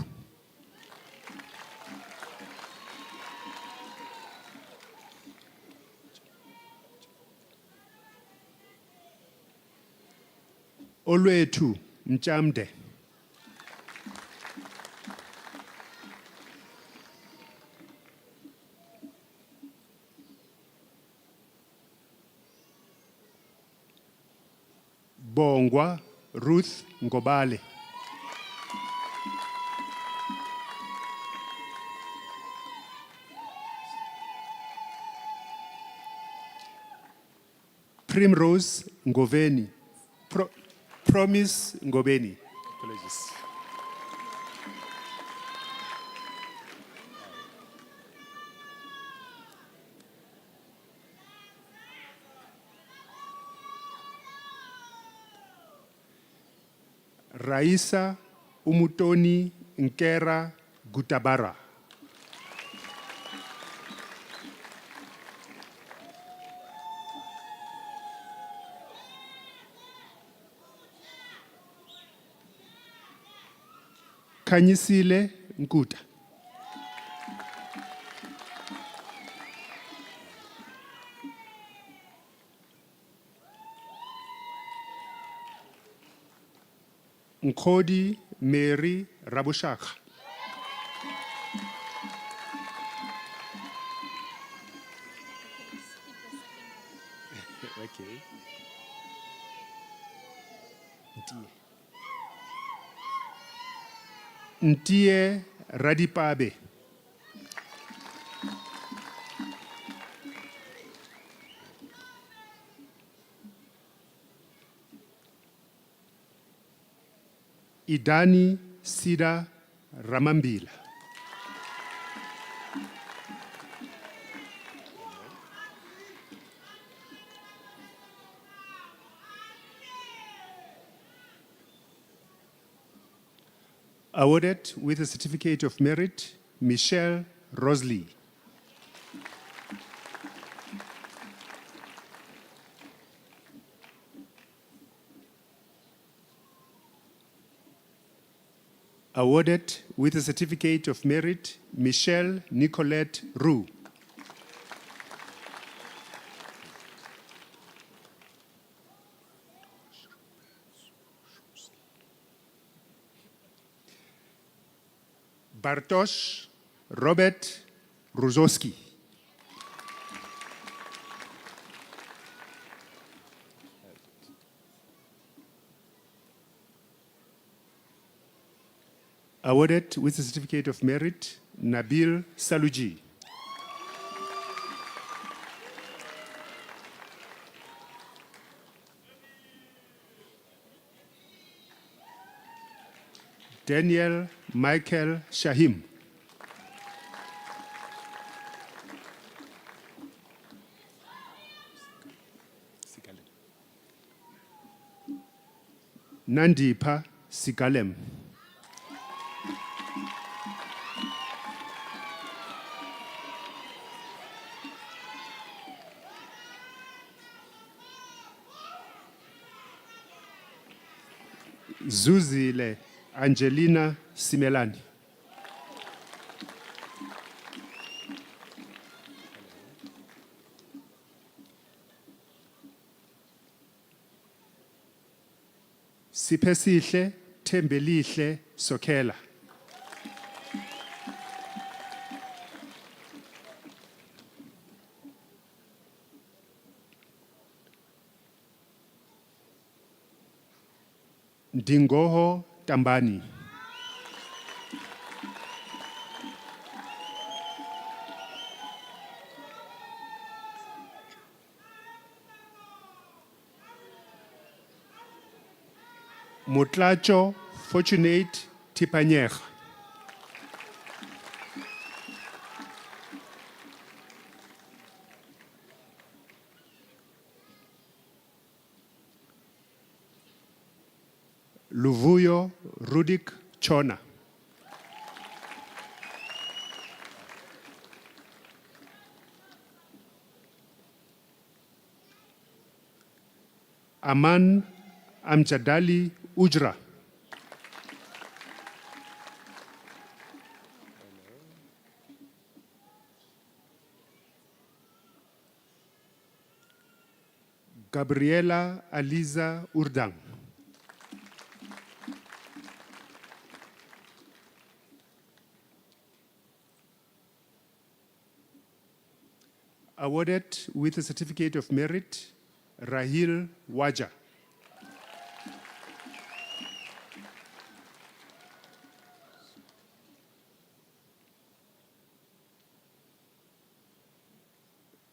Olwetu Mchamde. Bongwa Ruth Ngobale. Primrose Ngoveni. Promise Ngobeni. Apologies. Raisa Umutoni Nkera Gutabara. Kanyisile Nkuta. Nkodi Mary Rabushaka. Okay. Ntie Radipabe. Idani Sida Ramambila. Awarded with a certificate of merit, Michelle Rosley. Awarded with a certificate of merit, Michelle Nicolette Roux. Bartosz Robert Ruzowski. Awarded with a certificate of merit, Nabil Saluji. Daniel Michael Shahim. Nandipha Sigalem. Zuzile Angelina Simelani. Siphesihle Thembelihle Sokhela. Ndingoho Tambani. Mutlacho Fortunate Tipanyega. Luvuyo Rudik Chona. Aman Amjadali Ujra. Gabriela Aliza Urdang. Awarded with a certificate of merit, Rahil Waja.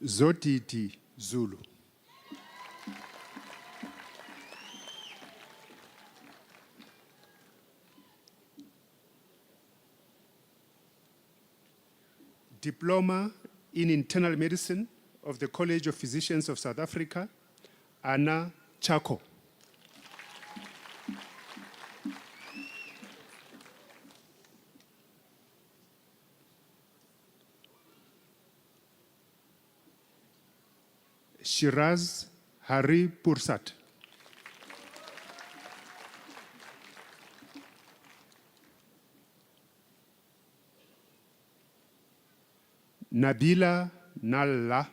Zotiti Zulu. Diploma in Internal Medicine of the College of Physicians of South Africa, Anna Chako. Shiraz Hari Pursat. Nabila Nalla.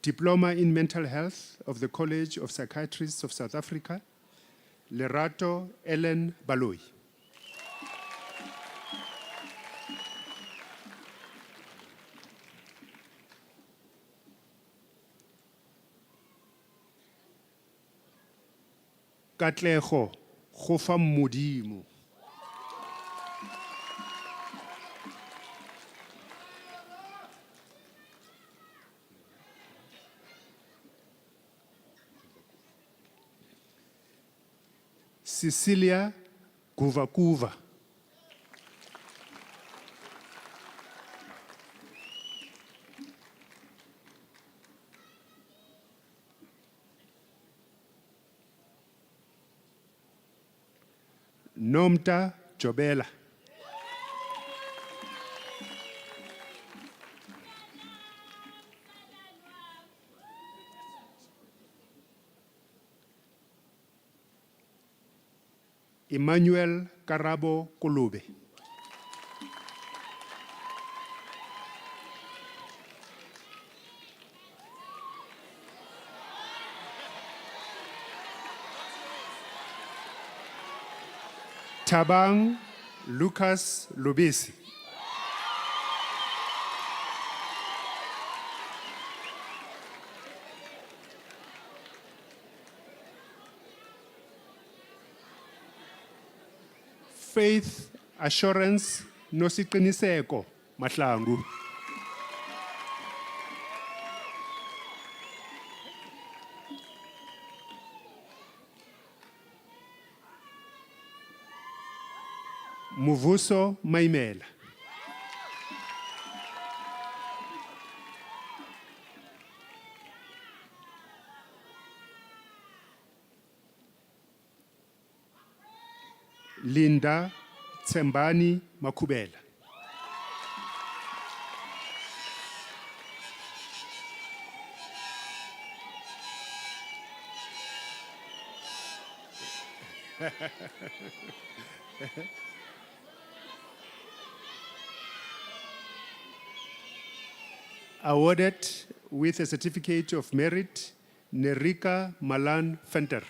Diploma in Mental Health of the College of Psychiatrists of South Africa, Lerato Ellen Baloyi. Katlego Gofa Modimo. Cecilia Guvakuva. Nomta Jobela. Emmanuel Karabo Kolube. Tabang Lucas Lubisi. Faith Assurance Nosiqiniseko Mahlangu. Muvuso Maimela. Linda Tsembani Makubela. Awarded with a certificate of merit, Nerika Malan Fenter.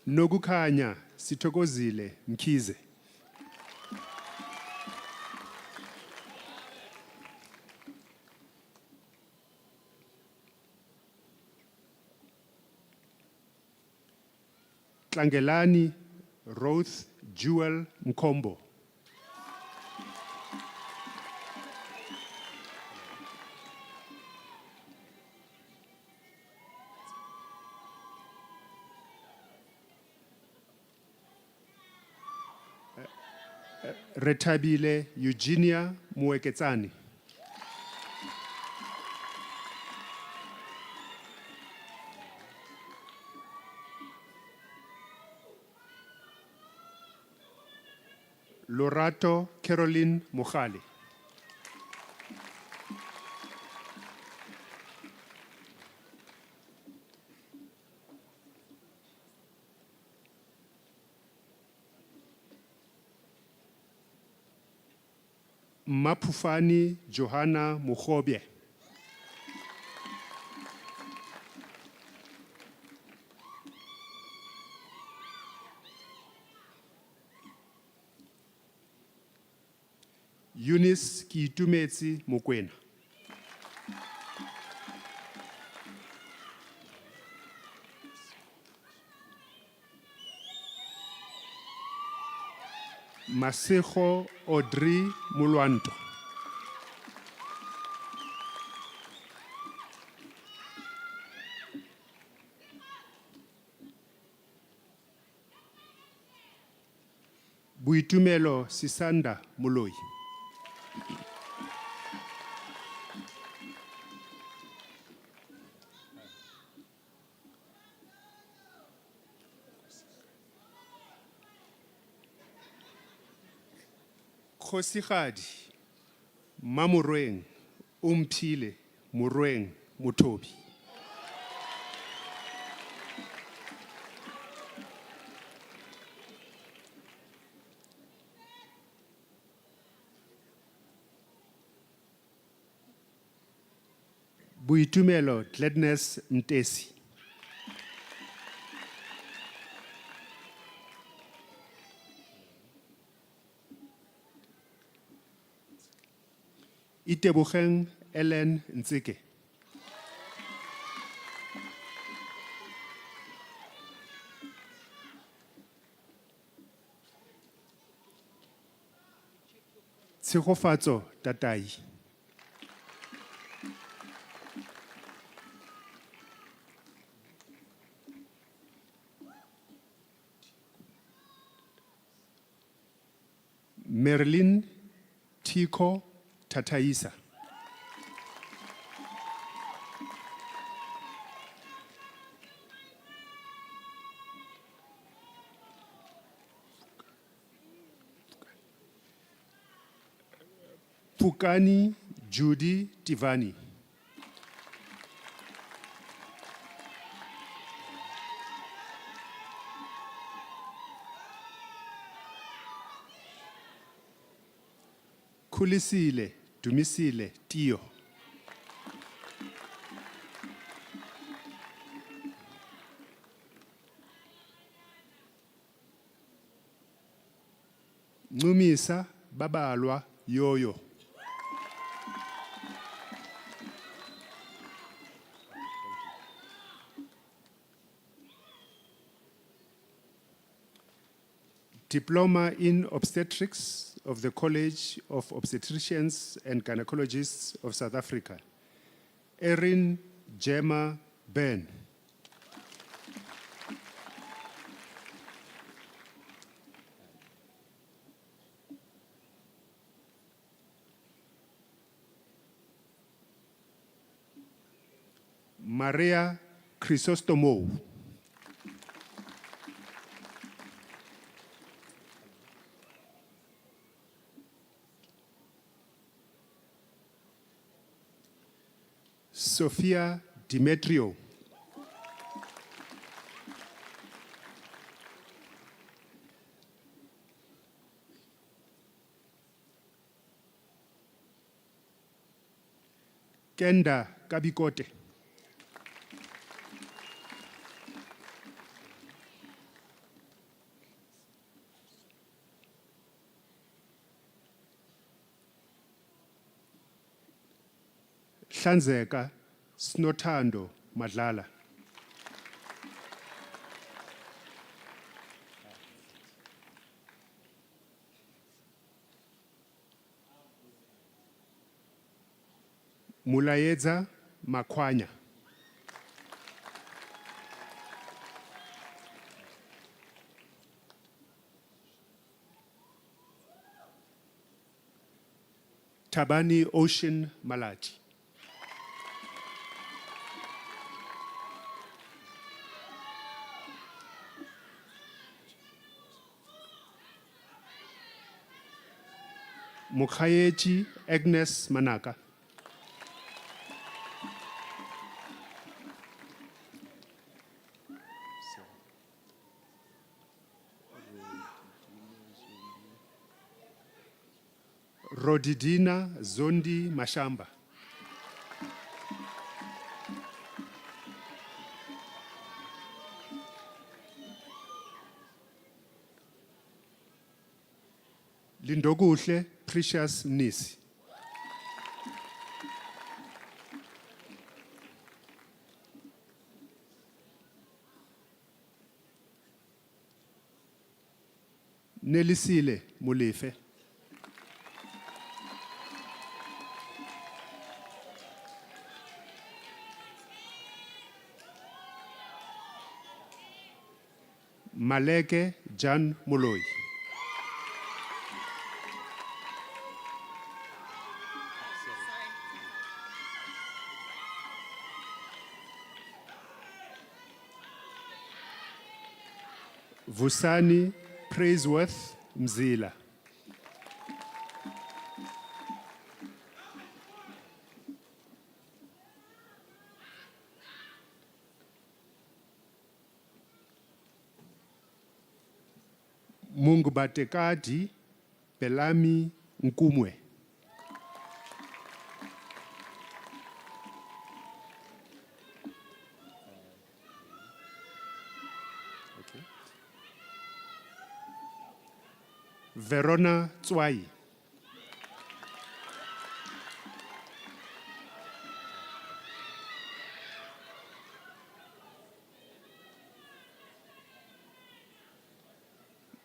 Nogukhanya Sithokozile Mkhize. Tlangelani Ruth Jewel Mkombo. Retabile Eugenia Mueketsani. Lorato Caroline Mohale. Mapufani Johanna Mukhobye. Eunice Kiitumetsi Mokwena. Masego Audrey Mulwanto. Buitumelo Sisanda Moloi. Khosigadi Mamorweng Umphile Morweng Mothobi. Buitumelo Gladness Mtesi. Itebogang Ellen Ntsike. Tshegofatso Tatai. Merlin Tiko Tataisa. Pukani Judy Tivani. Khulisile Dumisile Tio. Ncumisa Babalwa Yoyo. Diploma in Obstetrics of the College of Obstetricians and Gynecologists of South Africa. Erin Gemma Ben. Maria Chrysostomou. Sophia Demetrio. Kenda Kabikote. Hlanzeka Snothando Madlala. Mulaedza Makwanya. Tabani Ocean Malachi. Mukhayechi Agnes Manaka. Rodidina Zondi Mashamba. Lindokuhle Precious Mnisi. Nelisile Mulefe. Maleke Jan Moloi. Vusani Praiseworth Mzila. Mungubatekadi Pelami Nkumwe. Verona Tswai.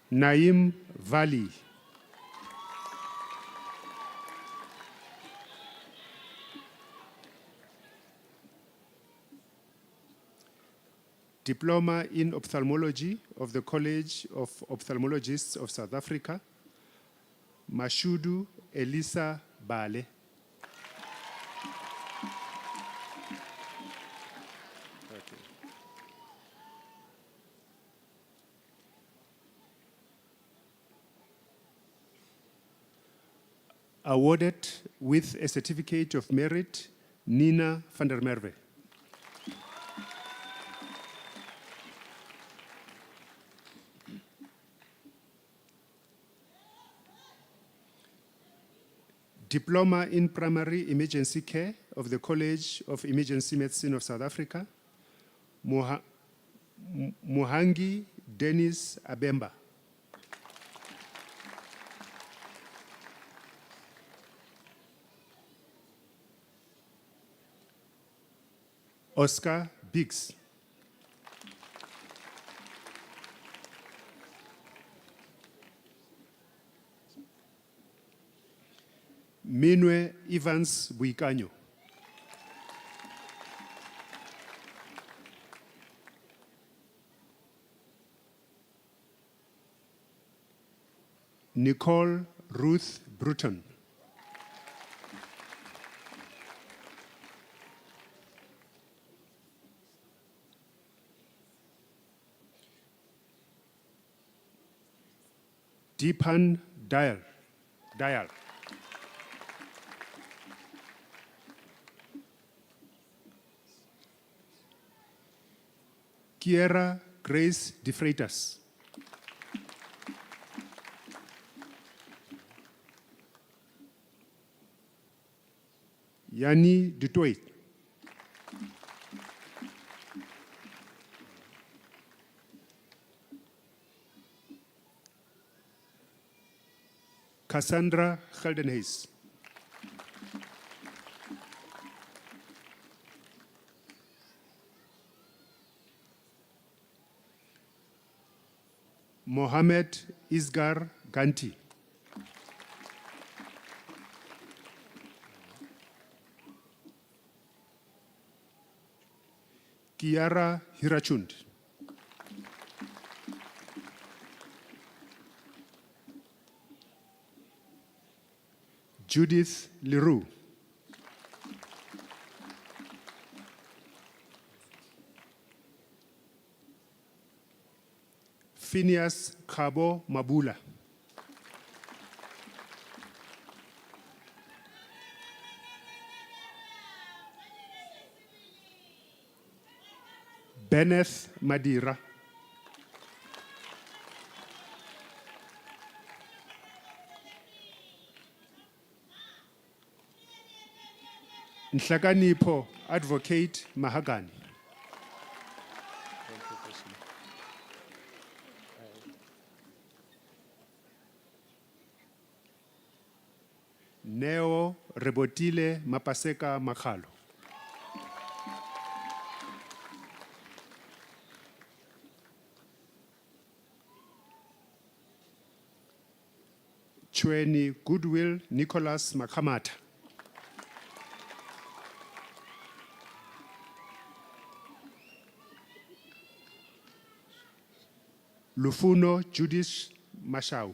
Naim Valley. Diploma in Ophthalmology of the College of Ophthalmologists of South Africa, Mashudu Elisa Bale. Awarded with a certificate of merit, Nina van der Merwe. Diploma in Primary Emergency Care of the College of Emergency Medicine of South Africa, Muhangi Dennis Abemba. Oscar Biggs. Minwe Evans Buikanyo. Nicole Ruth Bruton. Deepan Dayal. Kiera Grace De Freitas. Yani Dutoit. Cassandra Geldenhuys. Mohammed Isgar Ganti. Kiara Hirachund. Judith Leroux. Phineas Kabo Mabula. Benneth Madira. Nhlakanipho Advocate Mahagani. Neo Rebotile Mapaseka Makhalo. Chweni Goodwill Nicholas Makamata. Lufuno Judith Mashau.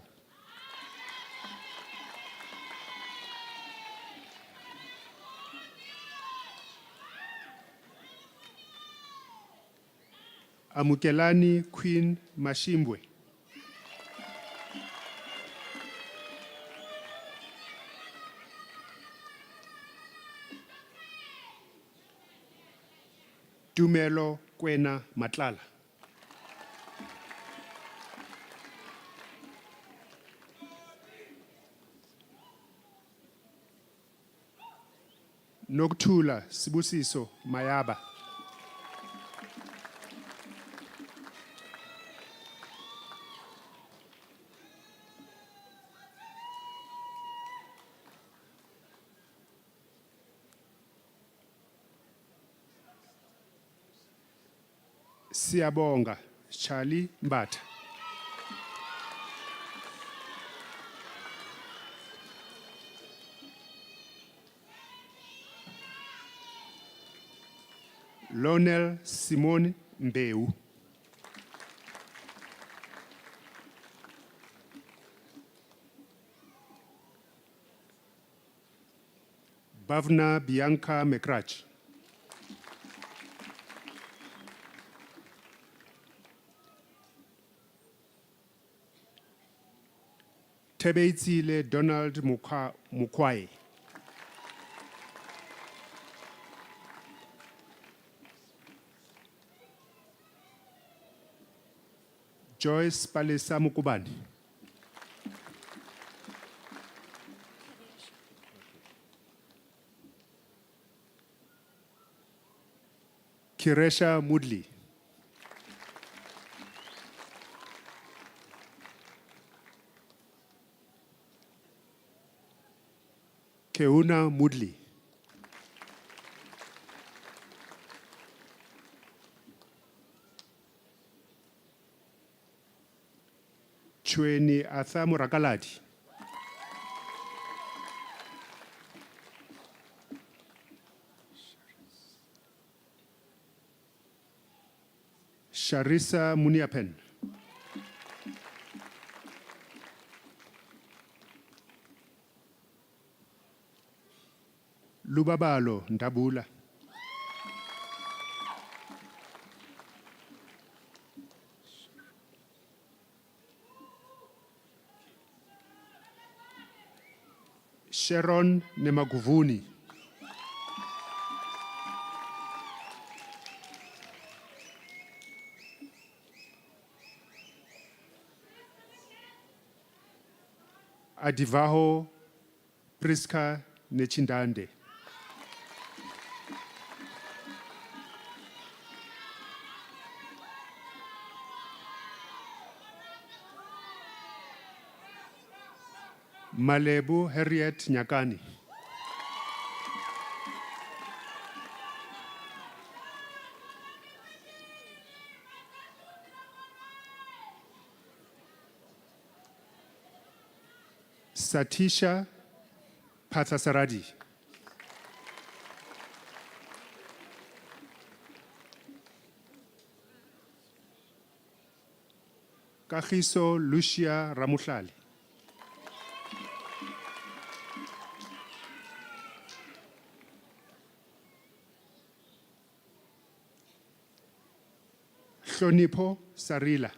Amukelani Queen Mashimbwe. Tumelo Kwena Matlala. Nokthula Sibusiso Mayaba. Siyabonga Charlie Mbatha. Lonel Simone Mbeu. Bhavna Bianca Mekrach. Tebeitzile Donald Mukwae. Joyce Palesa Mukubani. Kiresha Mudli. Keuna Mudli. Chweni Arthur Murakaladi. Sharissa Muniapen. Lubabalo Ndabula. Sharon Nemaguvuni. Adivaho Priska Nechindande. Malebu Harriet Nyakani. Satisha Patasaradi. Kagiso Lucia Ramuhlali. Hlonipho Sarila.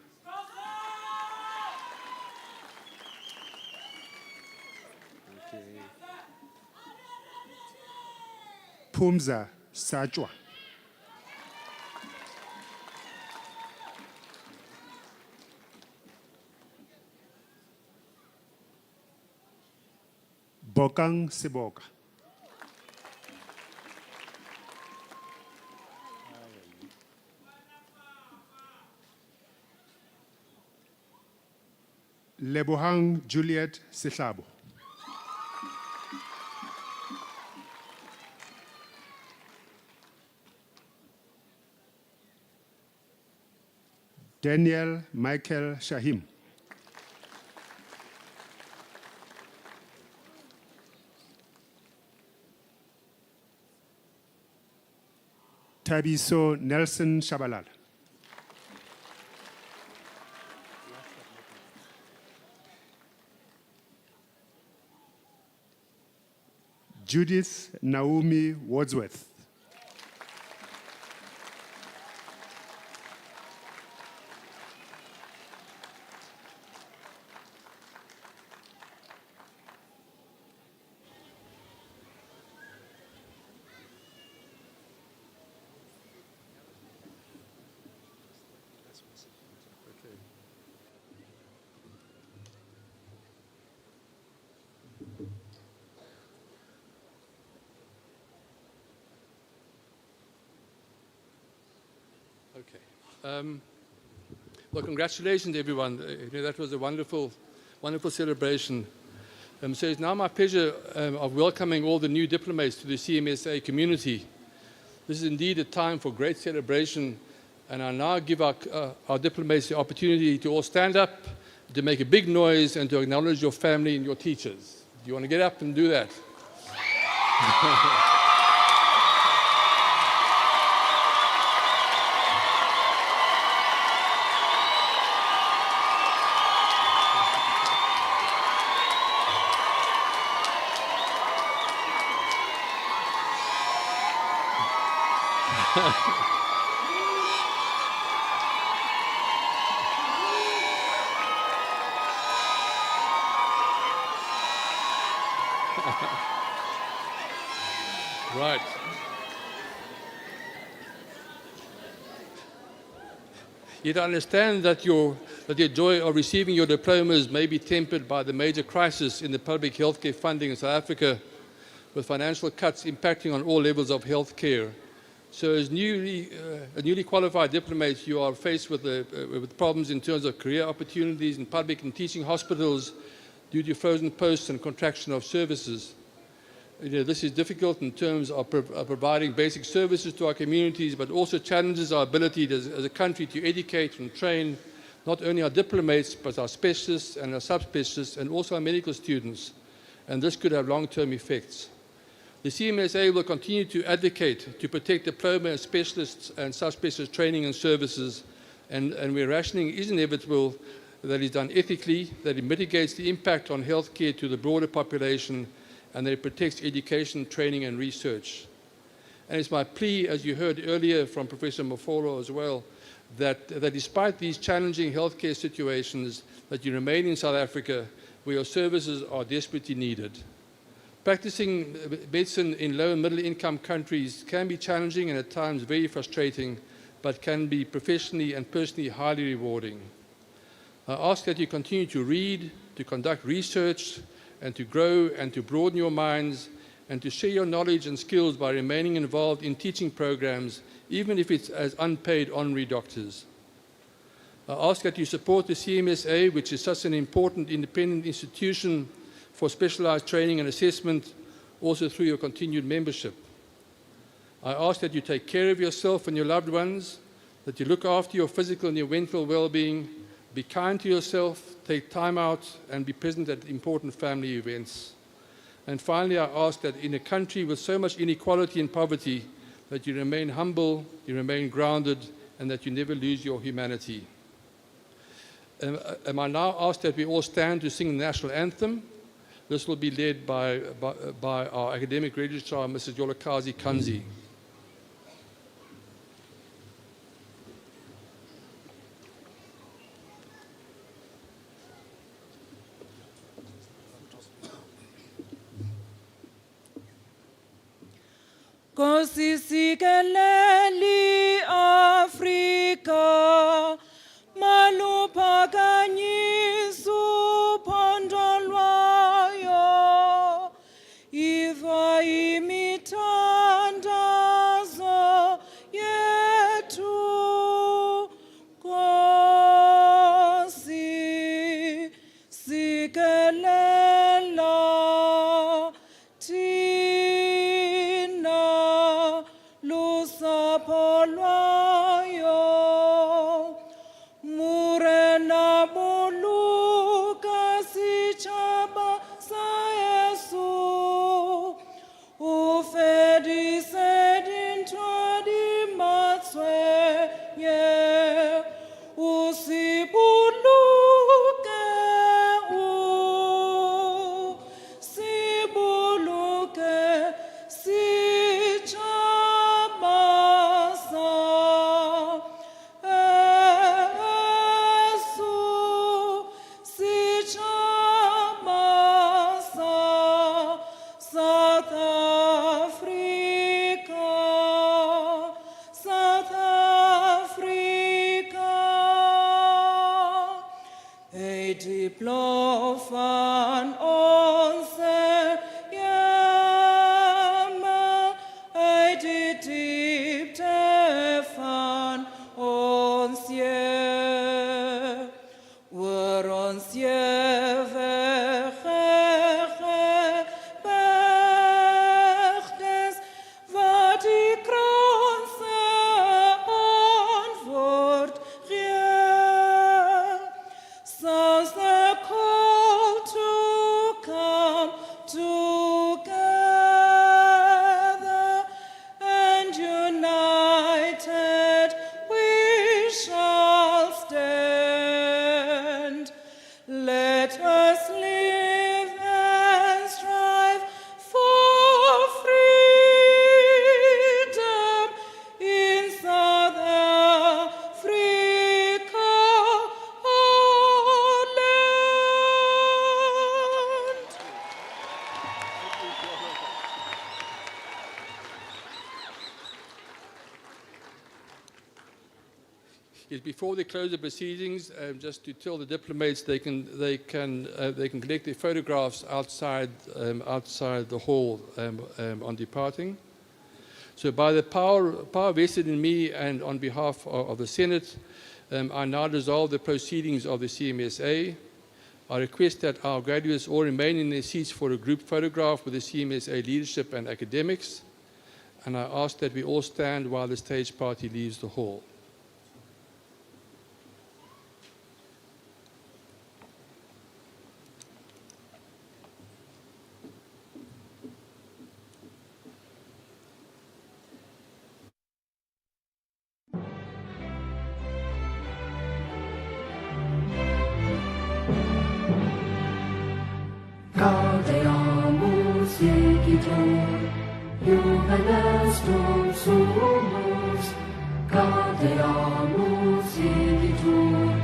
Pumza Sajwa. Bokang Seboka. Lebohang Juliet Sehlabo. Daniel Michael Shahim. Tabiso Nelson Shabalala. Judith Naomi Wadsworth. Okay. Well, congratulations, everyone. That was a wonderful, wonderful celebration. So it's now my pleasure of welcoming all the new diplomates to the CMSA community. This is indeed a time for great celebration, and I now give our diplomates the opportunity to all stand up, to make a big noise, and to acknowledge your family and your teachers. Do you want to get up and do that? Right. Yet I understand that your joy of receiving your diplomas may be tempered by the major crisis in the public healthcare funding in South Africa, with financial cuts impacting on all levels of healthcare. So as newly qualified diplomats, you are faced with problems in terms of career opportunities in public and teaching hospitals due to frozen posts and contraction of services. This is difficult in terms of providing basic services to our communities, but also challenges our ability as a country to educate and train not only our diplomates, but our specialists and our subspecialists, and also our medical students. And this could have long-term effects. The CMSA will continue to advocate to protect diploma and specialists and subspecialist training and services, and where rationing is inevitable, that is done ethically, that it mitigates the impact on healthcare to the broader population, and that it protects education, training, and research. And it's my plea, as you heard earlier from Professor Mafolo as well, that despite these challenging healthcare situations, that you remain in South Africa, where your services are desperately needed. Practicing medicine in low and middle income countries can be challenging and at times very frustrating, but can be professionally and personally highly rewarding. I ask that you continue to read, to conduct research, and to grow and to broaden your minds, and to share your knowledge and skills by remaining involved in teaching programs, even if it's as unpaid honorary doctors. I ask that you support the CMSA, which is such an important independent institution for specialized training and assessment, also through your continued membership. I ask that you take care of yourself and your loved ones, that you look after your physical and your mental well-being, be kind to yourself, take time out, and be present at important family events. And finally, I ask that in a country with so much inequality and poverty, that you remain humble, you remain grounded, and that you never lose your humanity. I now ask that we all stand to sing the national anthem. This will be led by our academic registrar, Mrs. Yolakazi Kanzi. Nkosi sikeleli Afrika, maluphakanyisu uphondo lwayo, iva imithandazo yethu, Nkosi sikelela thina lusapho lwayo, murena buluka sitshaba sa Yesu, ufedise dintho di matswenye, usibuluke, usibuluke sitshaba sa Yesu, sitshaba sa South Africa, South Africa. Diplo van onze jemme, die diepte van ons je, waar ons je weggebergd is, wat die kranse antwoord gee. Sounds the call to come together, and united we shall stand. Let us live and strive for freedom in South Africa, our land. Yes, before they close the proceedings, just to tell the diplomates they can collect their photographs outside the hall on departing. So, by the power vested in me and on behalf of the Senate, I now dissolve the proceedings of the CMSA. I request that our graduates all remain in their seats for a group photograph with the CMSA leadership and academics, and I ask that we all stand while the stage party leaves the hall. Gaudeamus igitur, Johannes sumus. Gaudeamus igitur,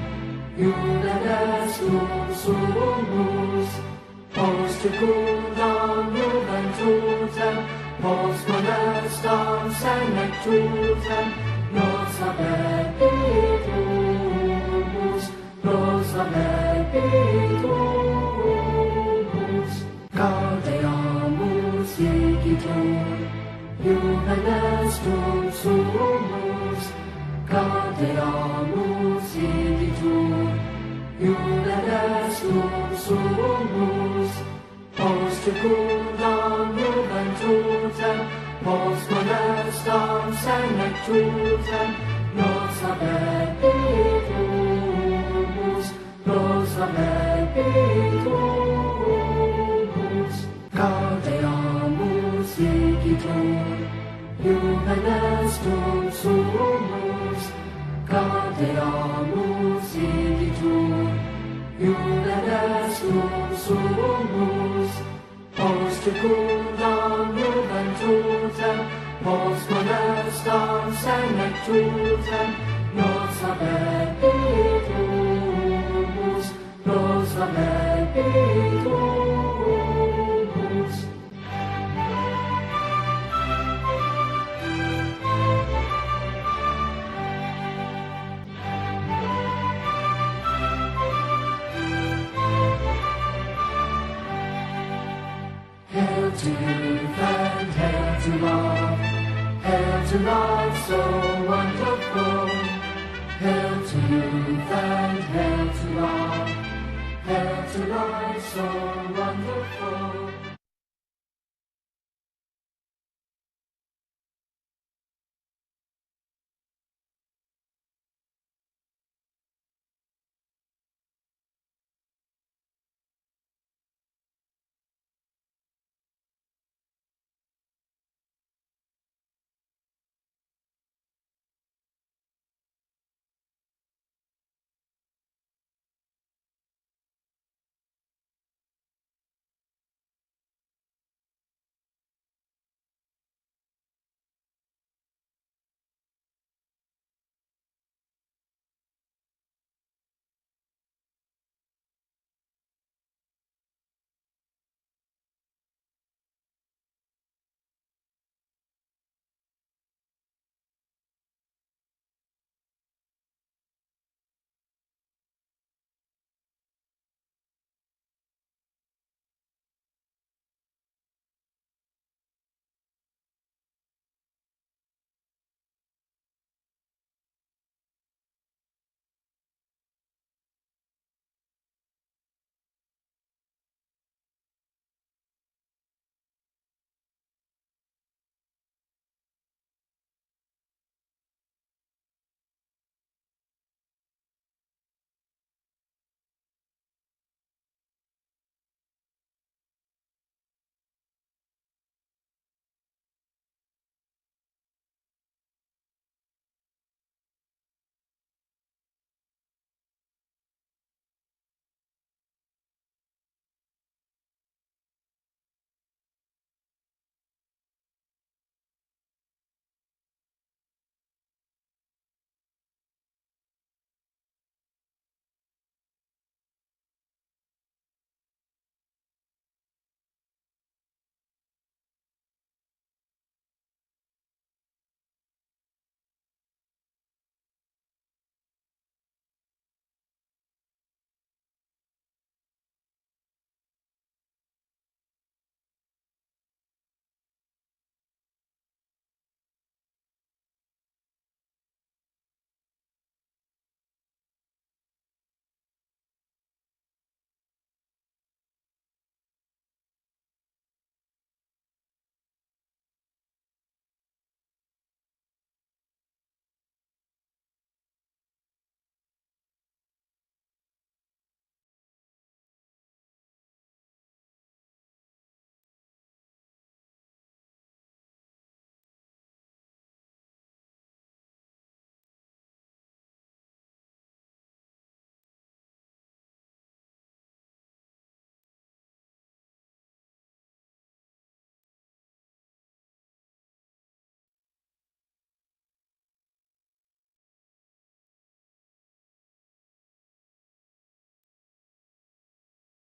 Johannes sumus. Post secundam Johannes tutem, nos habebitus, nos habebitus. Gaudeamus igitur, Juvenestum sumus, Gaudeamus igitur, Juvenestum sumus, post secundam juventutem, post molestam senectutem, nos habebitus, nos habebitus. Gaudeamus igitur, Juvenestum sumus, Gaudeamus igitur, Juvenestum sumus, post secundam juventutem, post molestam senectutem, nos habebitus, nos habebitus. Hail to youth and hail to love, hail to love so wonderful. Hail to youth and hail to love, hail to life so wonderful.